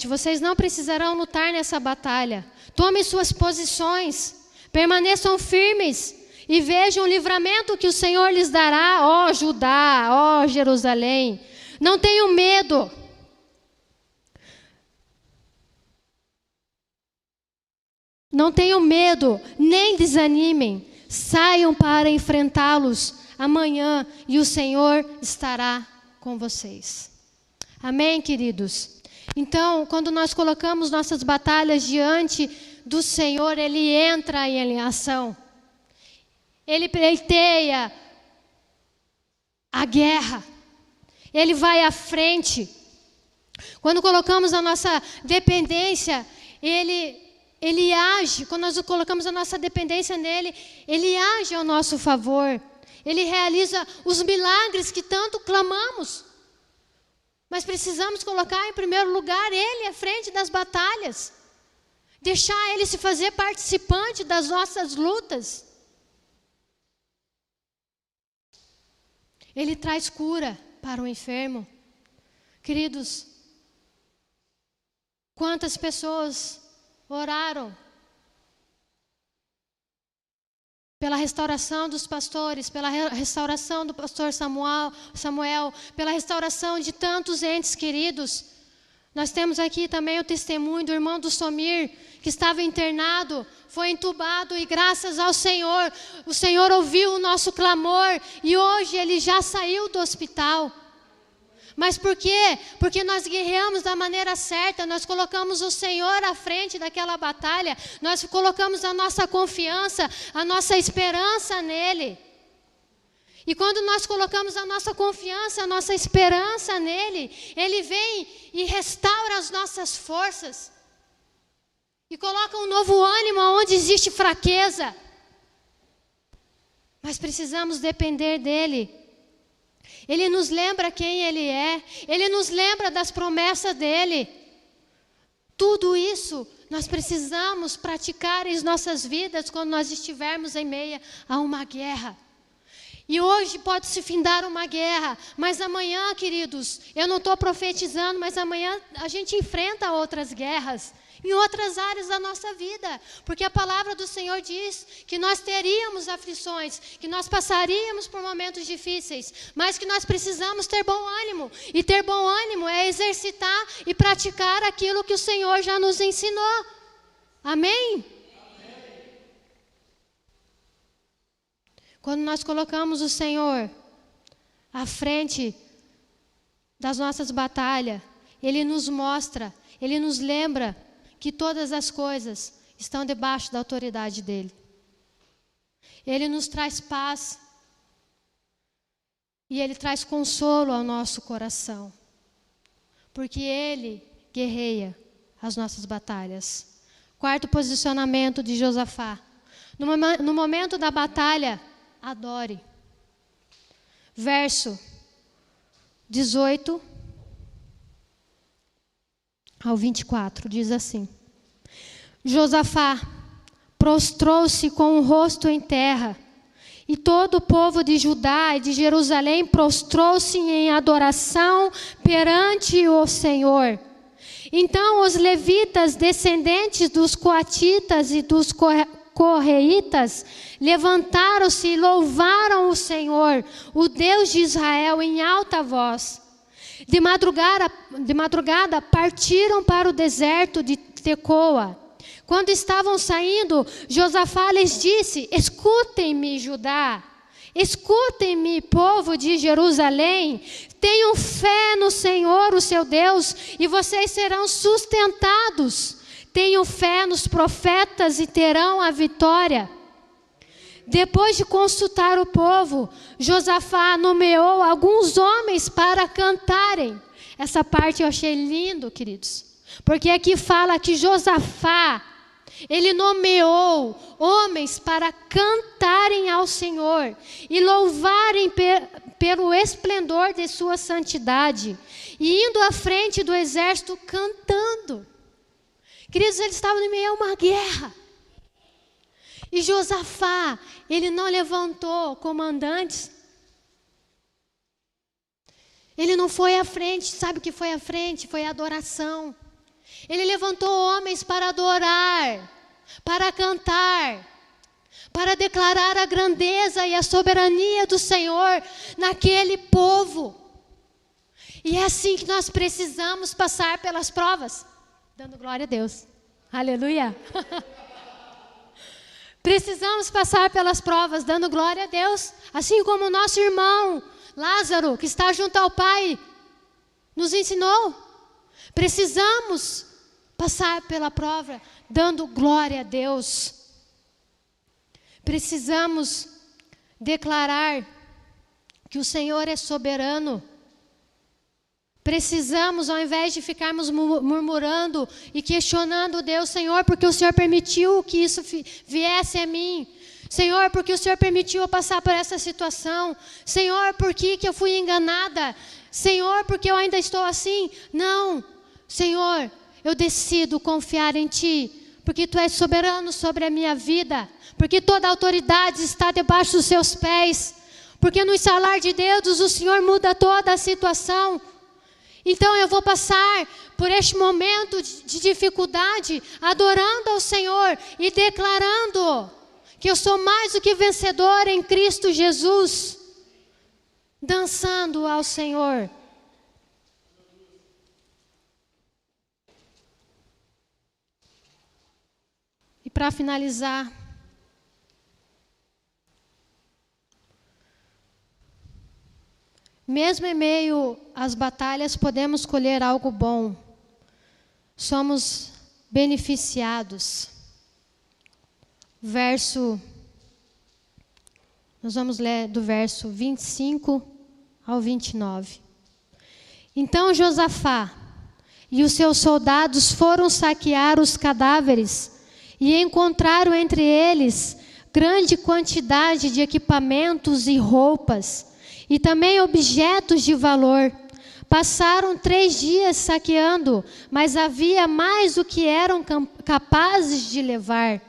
Vocês não precisarão lutar nessa batalha. Tomem suas posições, permaneçam firmes e vejam o livramento que o Senhor lhes dará, ó Judá, ó Jerusalém. Não tenham medo. Não tenham medo, nem desanimem. Saiam para enfrentá-los amanhã e o Senhor estará com vocês. Amém, queridos? Então, quando nós colocamos nossas batalhas diante do Senhor, Ele entra em ação. Ele pleiteia a guerra. Ele vai à frente. Quando colocamos a nossa dependência, Ele age. Quando nós colocamos a nossa dependência nele, Ele age ao nosso favor. Ele realiza os milagres que tanto clamamos. Mas precisamos colocar em primeiro lugar Ele à frente das batalhas. Deixar Ele se fazer participante das nossas lutas. Ele traz cura para o enfermo. Queridos, quantas pessoas oraram pela restauração dos pastores, pela restauração do pastor Samuel, pela restauração de tantos entes queridos. Nós temos aqui também o testemunho do irmão do Somir, que estava internado, foi entubado e graças ao Senhor, o Senhor ouviu o nosso clamor e hoje ele já saiu do hospital. Mas por quê? Porque nós guerreamos da maneira certa, nós colocamos o Senhor à frente daquela batalha, nós colocamos a nossa confiança, a nossa esperança nele. E quando nós colocamos a nossa confiança, a nossa esperança nele, Ele vem e restaura as nossas forças. E coloca um novo ânimo onde existe fraqueza. Mas precisamos depender dele. Ele nos lembra quem Ele é. Ele nos lembra das promessas dEle. Tudo isso nós precisamos praticar em nossas vidas quando nós estivermos em meio a uma guerra. E hoje pode se findar uma guerra, mas amanhã, queridos, eu não estou profetizando, mas amanhã a gente enfrenta outras guerras. Em outras áreas da nossa vida, porque a palavra do Senhor diz que nós teríamos aflições, que nós passaríamos por momentos difíceis, mas que nós precisamos ter bom ânimo, e ter bom ânimo é exercitar e praticar aquilo que o Senhor já nos ensinou. Amém? Amém. Quando nós colocamos o Senhor à frente das nossas batalhas, Ele nos mostra, Ele nos lembra que todas as coisas estão debaixo da autoridade dEle. Ele nos traz paz. E Ele traz consolo ao nosso coração. Porque Ele guerreia as nossas batalhas. Quarto posicionamento de Josafá. No momento da batalha, adore. Verso 18 ao 24, diz assim: Josafá prostrou-se com o rosto em terra, e todo o povo de Judá e de Jerusalém prostrou-se em adoração perante o Senhor. Então os levitas, descendentes dos coatitas e dos correitas, levantaram-se e louvaram o Senhor, o Deus de Israel, em alta voz. De madrugada partiram para o deserto de Tecoa. Quando estavam saindo, Josafá lhes disse: escutem-me, Judá, escutem-me, povo de Jerusalém, tenham fé no Senhor, o seu Deus, e vocês serão sustentados. Tenham fé nos profetas e terão a vitória. Depois de consultar o povo, Josafá nomeou alguns homens para cantarem. Essa parte eu achei lindo, queridos, porque aqui fala que Josafá, ele nomeou homens para cantarem ao Senhor e louvarem pelo esplendor de sua santidade, e indo à frente do exército cantando. Queridos, eles estavam em meio a uma guerra. E Josafá, ele não levantou comandantes. Ele não foi à frente. Sabe o que foi à frente? Foi a adoração. Ele levantou homens para adorar, para cantar, para declarar a grandeza e a soberania do Senhor naquele povo. E é assim que nós precisamos passar pelas provas, dando glória a Deus. Aleluia. Precisamos passar pelas provas, dando glória a Deus. Assim como o nosso irmão Lázaro, que está junto ao Pai, nos ensinou. Precisamos passar pela prova, dando glória a Deus. Precisamos declarar que o Senhor é soberano. Precisamos, ao invés de ficarmos murmurando e questionando Deus, Senhor, porque o Senhor permitiu que isso viesse a mim? Senhor, porque o Senhor permitiu eu passar por essa situação? Senhor, por que eu fui enganada? Senhor, porque eu ainda estou assim? Não, Senhor, eu decido confiar em Ti, porque Tu és soberano sobre a minha vida, porque toda a autoridade está debaixo dos Seus pés, porque no estalar de dedos o Senhor muda toda a situação. Então eu vou passar por este momento de dificuldade, adorando ao Senhor e declarando que eu sou mais do que vencedor em Cristo Jesus, dançando ao Senhor. E para finalizar, mesmo em meio às batalhas, podemos colher algo bom. Somos beneficiados. Nós vamos ler do verso 25 ao 29. Então Josafá e os seus soldados foram saquear os cadáveres e encontraram entre eles grande quantidade de equipamentos e roupas, e também objetos de valor. Passaram 3 dias saqueando, mas havia mais do que eram capazes de levar.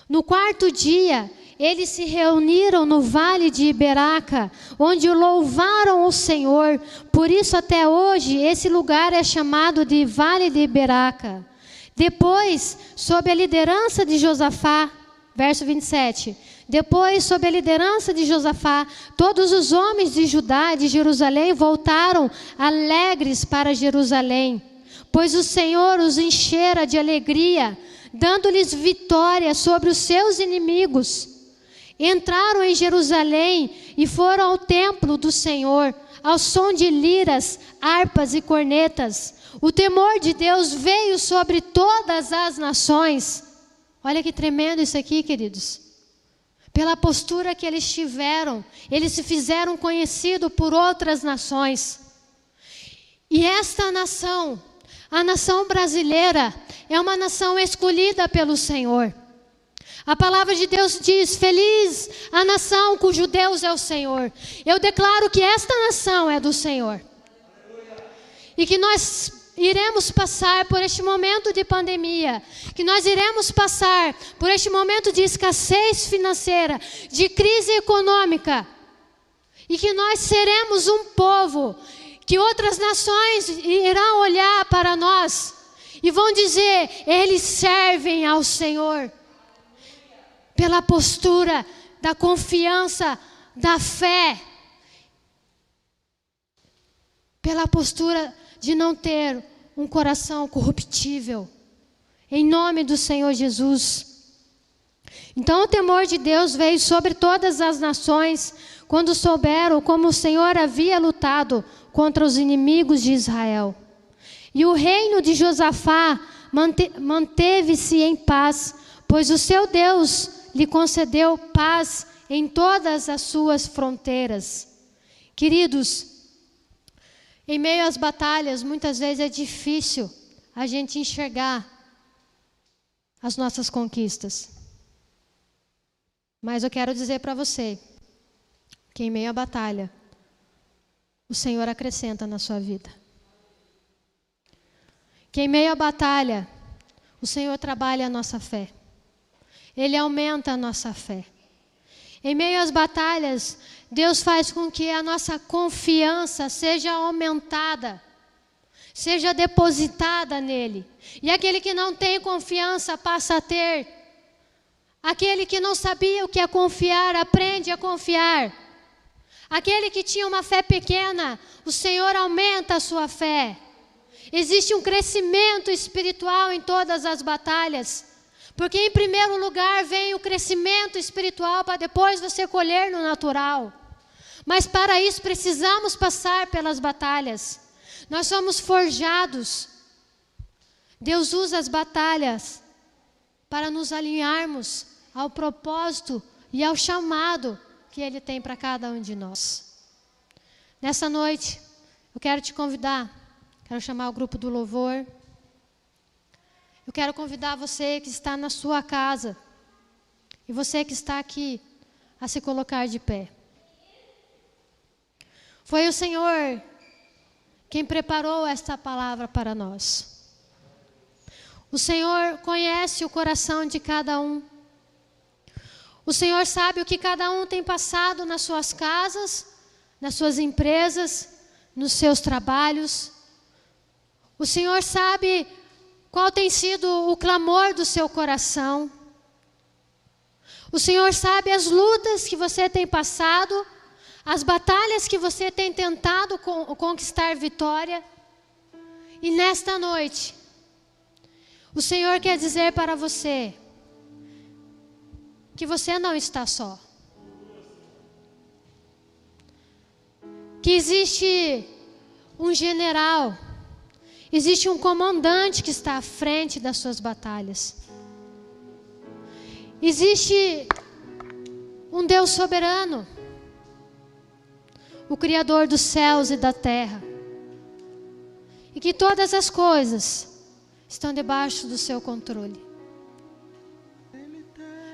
No 4º dia, eles se reuniram no vale de Iberaca, onde louvaram o Senhor. Por isso, até hoje, esse lugar é chamado de Vale de Iberaca. Depois, sob a liderança de Josafá, verso 27, depois, sob a liderança de Josafá, todos os homens de Judá e de Jerusalém voltaram alegres para Jerusalém, pois o Senhor os enchera de alegria, dando-lhes vitória sobre os seus inimigos. Entraram em Jerusalém e foram ao templo do Senhor, ao som de liras, harpas e cornetas. O temor de Deus veio sobre todas as nações. Olha que tremendo isso aqui, queridos. Pela postura que eles tiveram, eles se fizeram conhecidos por outras nações. E esta nação, a nação brasileira, é uma nação escolhida pelo Senhor. A palavra de Deus diz: feliz a nação cujo Deus é o Senhor. Eu declaro que esta nação é do Senhor. E que nós iremos passar por este momento de pandemia, que nós iremos passar por este momento de escassez financeira, de crise econômica, e que nós seremos um povo que outras nações irão olhar para nós E vão dizer: eles servem ao Senhor. Pela postura da confiança, da fé. Pela postura de não ter um coração corruptível. Em nome do Senhor Jesus. Então o temor de Deus veio sobre todas as nações, quando souberam como o Senhor havia lutado contra os inimigos de Israel. E o reino de Josafá manteve-se em paz, pois o seu Deus lhe concedeu paz em todas as suas fronteiras. Queridos, em meio às batalhas, muitas vezes é difícil a gente enxergar as nossas conquistas. Mas eu quero dizer para você que em meio à batalha, o Senhor acrescenta na sua vida. Que em meio à batalha, o Senhor trabalha a nossa fé. Ele aumenta a nossa fé. Em meio às batalhas, Deus faz com que a nossa confiança seja aumentada, seja depositada nele. E aquele que não tem confiança passa a ter. Aquele que não sabia o que é confiar, aprende a confiar. Aquele que tinha uma fé pequena, o Senhor aumenta a sua fé. Existe um crescimento espiritual em todas as batalhas. Porque em primeiro lugar vem o crescimento espiritual para depois você colher no natural. Mas para isso precisamos passar pelas batalhas. Nós somos forjados. Deus usa as batalhas para nos alinharmos ao propósito e ao chamado que Ele tem para cada um de nós. Nessa noite, eu quero te convidar, quero chamar o grupo do louvor. Eu quero convidar você que está na sua casa e você que está aqui a se colocar de pé. Foi o Senhor quem preparou esta palavra para nós. O Senhor conhece o coração de cada um. O Senhor sabe o que cada um tem passado nas suas casas, nas suas empresas, nos seus trabalhos. O Senhor sabe qual tem sido o clamor do seu coração. O Senhor sabe as lutas que você tem passado, as batalhas que você tem tentado conquistar vitória. E nesta noite, o Senhor quer dizer para você que você não está só. Que existe um general, existe um comandante que está à frente das suas batalhas. Existe um Deus soberano, o Criador dos céus e da terra. E que todas as coisas estão debaixo do seu controle.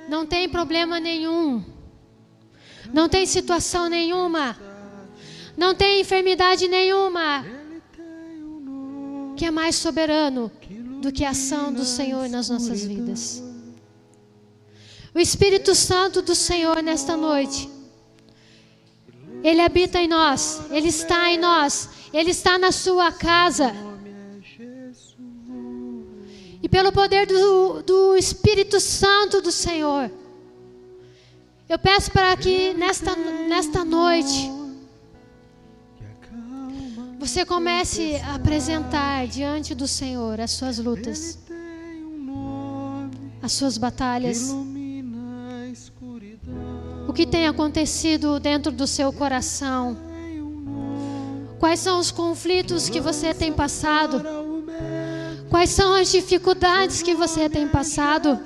Não tem problema nenhum. Não tem situação nenhuma. Não tem enfermidade nenhuma que é mais soberano do que a ação do Senhor nas nossas vidas. O Espírito Santo do Senhor nesta noite, Ele habita em nós, Ele está em nós, Ele está na sua casa. E pelo poder do Espírito Santo do Senhor, eu peço para que nesta noite, você comece a apresentar diante do Senhor as suas lutas, as suas batalhas, o que tem acontecido dentro do seu coração, quais são os conflitos que você tem passado, quais são as dificuldades que você tem passado,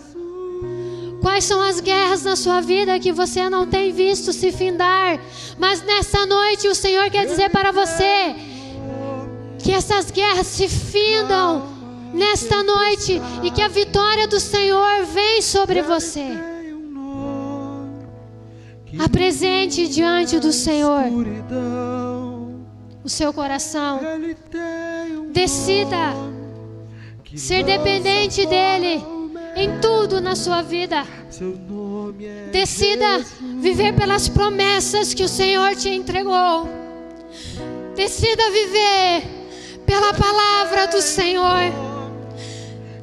quais são as guerras na sua vida que você não tem visto se findar, mas nessa noite o Senhor quer dizer para você que essas guerras se findam nesta noite e que a vitória do Senhor vem sobre você. Apresente diante do Senhor o seu coração. Decida ser dependente dEle em tudo na sua vida. Decida viver pelas promessas que o Senhor te entregou. Decida viver pela palavra do Senhor.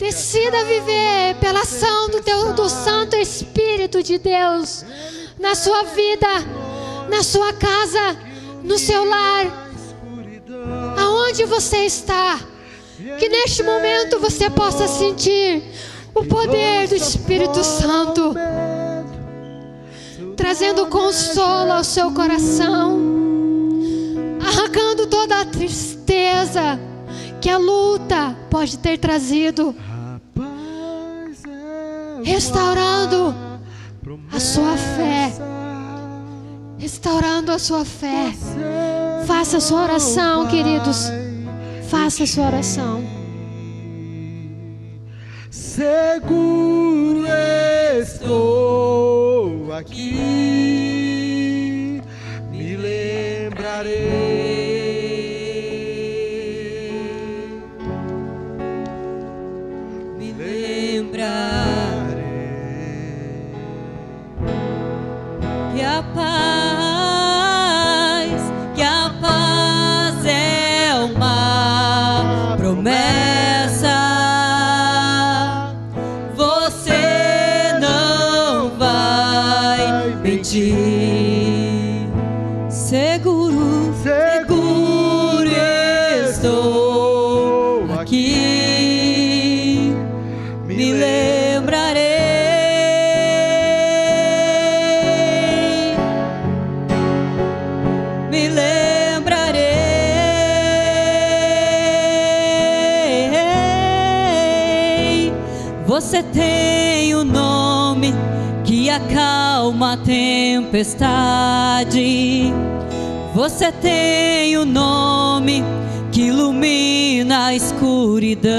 Decida viver pela ação do Santo Espírito de Deus na sua vida, na sua casa, no seu lar, aonde você está. Que neste momento você possa sentir o poder do Espírito Santo, trazendo consolo ao seu coração, arrancando toda a tristeza que a luta pode ter trazido, restaurando a sua fé, restaurando a sua fé. Faça a sua oração, queridos. Faça a sua oração. Seguro estou aqui, me lembrarei. Que a paz é uma promessa. Você não vai mentir. Seguro estou aqui. Me lembrarei. Você tem um nome que acalma a tempestade. Você tem um nome que ilumina a escuridão.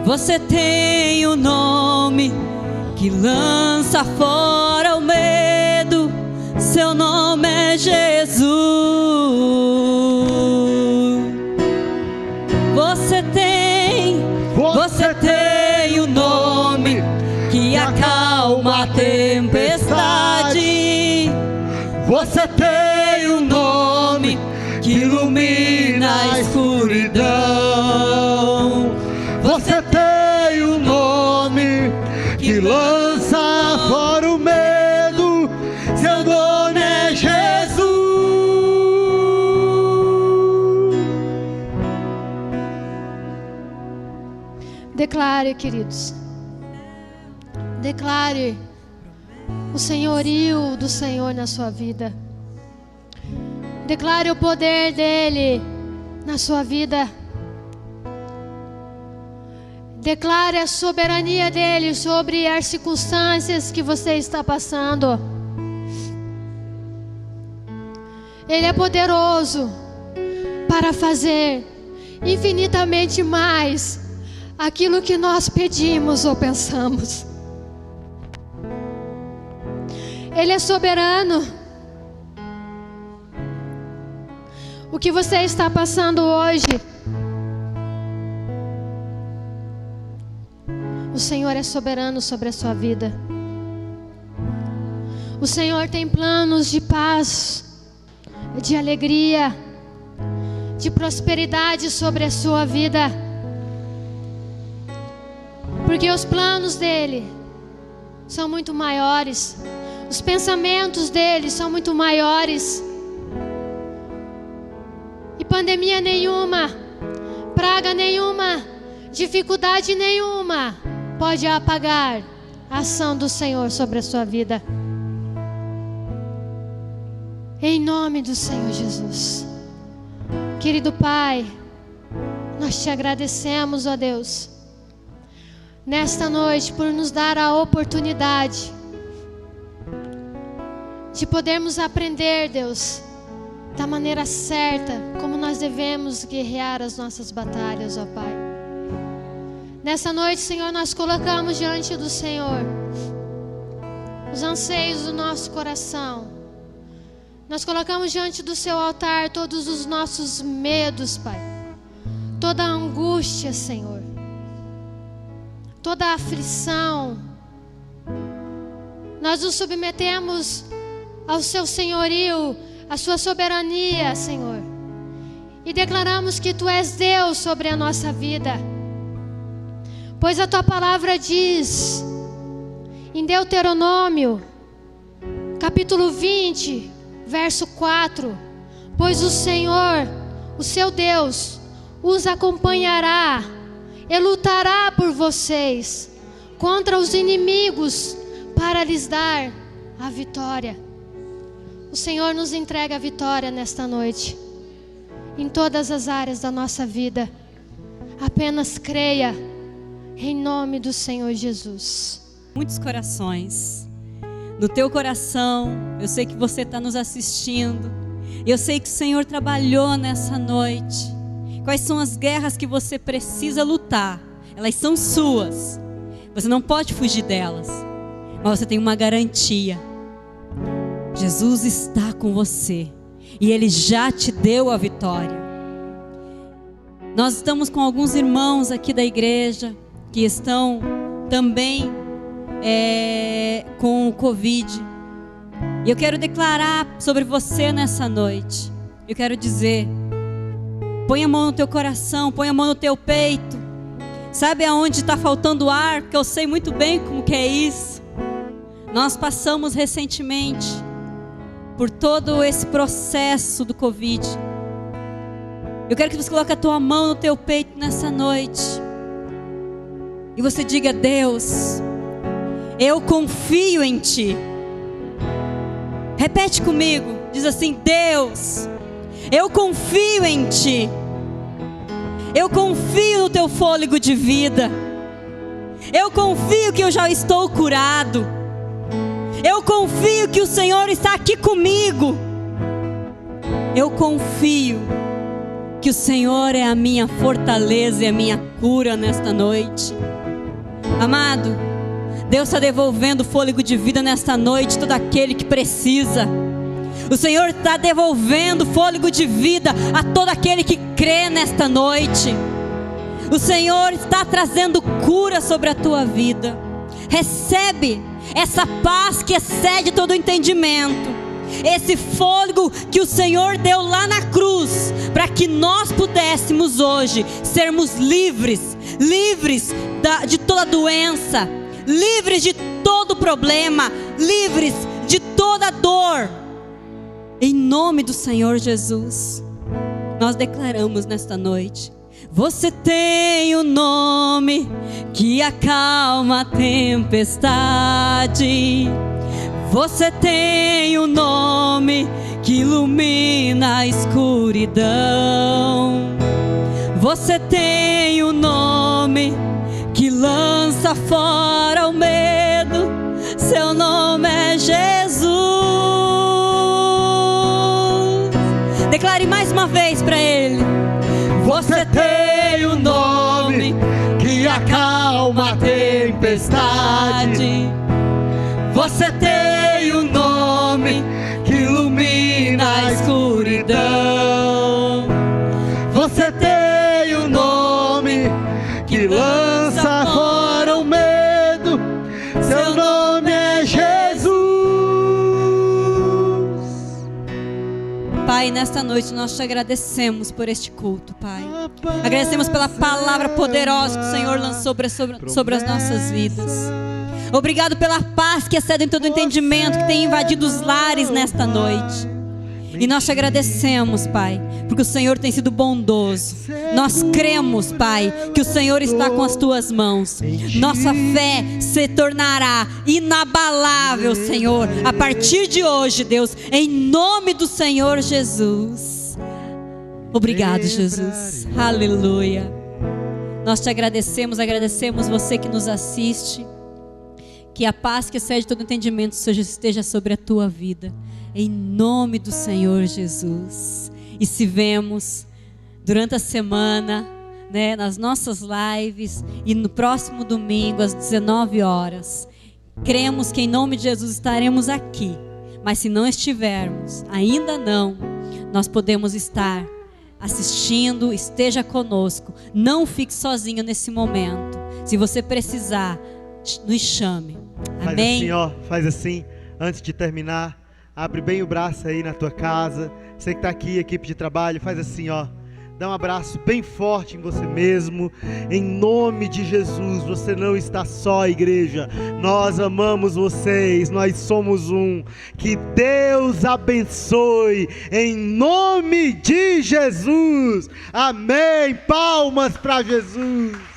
Você tem um nome que lança fora o medo. Seu nome é Jesus. Você tem o nome que acalma a tempestade. Você tem o nome que ilumina a escuridão. Você tem o nome que lança fora o medo. Seu nome é Jesus. Declare, queridos. Declare o senhorio do Senhor na sua vida. Declare o poder dele na sua vida. Declare a soberania dele sobre as circunstâncias que você está passando. Ele é poderoso para fazer infinitamente mais aquilo que nós pedimos ou pensamos. Ele é soberano. O que você está passando hoje, o Senhor é soberano sobre a sua vida. O Senhor tem planos de paz, de alegria, de prosperidade sobre a sua vida. Porque os planos dele são muito maiores. Os pensamentos dele são muito maiores. E pandemia nenhuma, praga nenhuma, dificuldade nenhuma pode apagar a ação do Senhor sobre a sua vida. Em nome do Senhor Jesus. Querido Pai, nós te agradecemos, ó Deus, nesta noite, por nos dar a oportunidade de podermos aprender, Deus, da maneira certa, como nós devemos guerrear as nossas batalhas, ó Pai. Nessa noite, Senhor, nós colocamos diante do Senhor os anseios do nosso coração. Nós colocamos diante do seu altar todos os nossos medos, Pai. Toda a angústia, Senhor. Toda a aflição. Nós nos submetemos ao seu senhorio, à sua soberania, Senhor. E declaramos que Tu és Deus sobre a nossa vida. Pois a tua palavra diz, em Deuteronômio, capítulo 20, verso 4, pois o Senhor, o seu Deus, os acompanhará e lutará por vocês contra os inimigos para lhes dar a vitória. O Senhor nos entrega a vitória nesta noite, em todas as áreas da nossa vida. Apenas creia, em nome do Senhor Jesus. Muitos corações. No teu coração, eu sei que você está nos assistindo. Eu sei que o Senhor trabalhou nessa noite. Quais são as guerras que você precisa lutar? Elas são suas. Você não pode fugir delas. Mas você tem uma garantia. Jesus está com você. E Ele já te deu a vitória. Nós estamos com alguns irmãos aqui da igreja que estão também com o Covid. E eu quero declarar sobre você nessa noite. Eu quero dizer: põe a mão no teu coração, põe a mão no teu peito. Sabe aonde está faltando ar? Porque eu sei muito bem como que é isso. Nós passamos recentemente por todo esse processo do Covid. Eu quero que você coloque a tua mão no teu peito nessa noite. E você diga: Deus, eu confio em Ti. Repete comigo, diz assim: Deus, eu confio em Ti. Eu confio no Teu fôlego de vida. Eu confio que eu já estou curado. Eu confio que o Senhor está aqui comigo. Eu confio que o Senhor é a minha fortaleza e a minha cura nesta noite. Amado, Deus está devolvendo o fôlego de vida nesta noite, todo aquele que precisa. O Senhor está devolvendo fôlego de vida a todo aquele que crê nesta noite. O Senhor está trazendo cura sobre a tua vida. Recebe essa paz que excede todo o entendimento. Esse fôlego que o Senhor deu lá na cruz, para que nós pudéssemos hoje sermos livres de toda doença, livres de todo problema, livres de toda dor. Em nome do Senhor Jesus, nós declaramos nesta noite: você tem o nome que acalma a tempestade. Você tem o nome que ilumina a escuridão. Você tem o nome que lança fora o medo. Seu nome é Jesus. Declare mais uma vez para Ele: você tem o nome que acalma a tempestade. Você tem o nome que ilumina a escuridão. Você tem o nome que lança fora o medo. Seu nome é Jesus. Pai, nesta noite nós te agradecemos por este culto, Pai. Agradecemos pela palavra poderosa que o Senhor lançou sobre as nossas vidas. Obrigado pela paz que excede todo entendimento, que tem invadido os lares nesta noite. E nós te agradecemos, Pai, porque o Senhor tem sido bondoso. Nós cremos, Pai, que o Senhor está com as tuas mãos. Nossa fé se tornará inabalável, Senhor, a partir de hoje, Deus, em nome do Senhor Jesus. Obrigado, Jesus. Aleluia. Nós te agradecemos você que nos assiste. Que a paz que excede todo entendimento esteja sobre a tua vida, em nome do Senhor Jesus. E se vemos durante a semana, né, nas nossas lives, e no próximo domingo às 19 horas. Cremos que em nome de Jesus estaremos aqui. Mas se não estivermos, ainda não, nós podemos estar assistindo. Esteja conosco. Não fique sozinho nesse momento. Se você precisar, nos chame. Amém? Faz assim, antes de terminar, abre bem o braço aí na tua casa. Você que está aqui, equipe de trabalho, faz assim, ó. Dá um abraço bem forte em você mesmo. Em nome de Jesus, você não está só, igreja. Nós amamos vocês, nós somos um. Que Deus abençoe em nome de Jesus. Amém. Palmas para Jesus.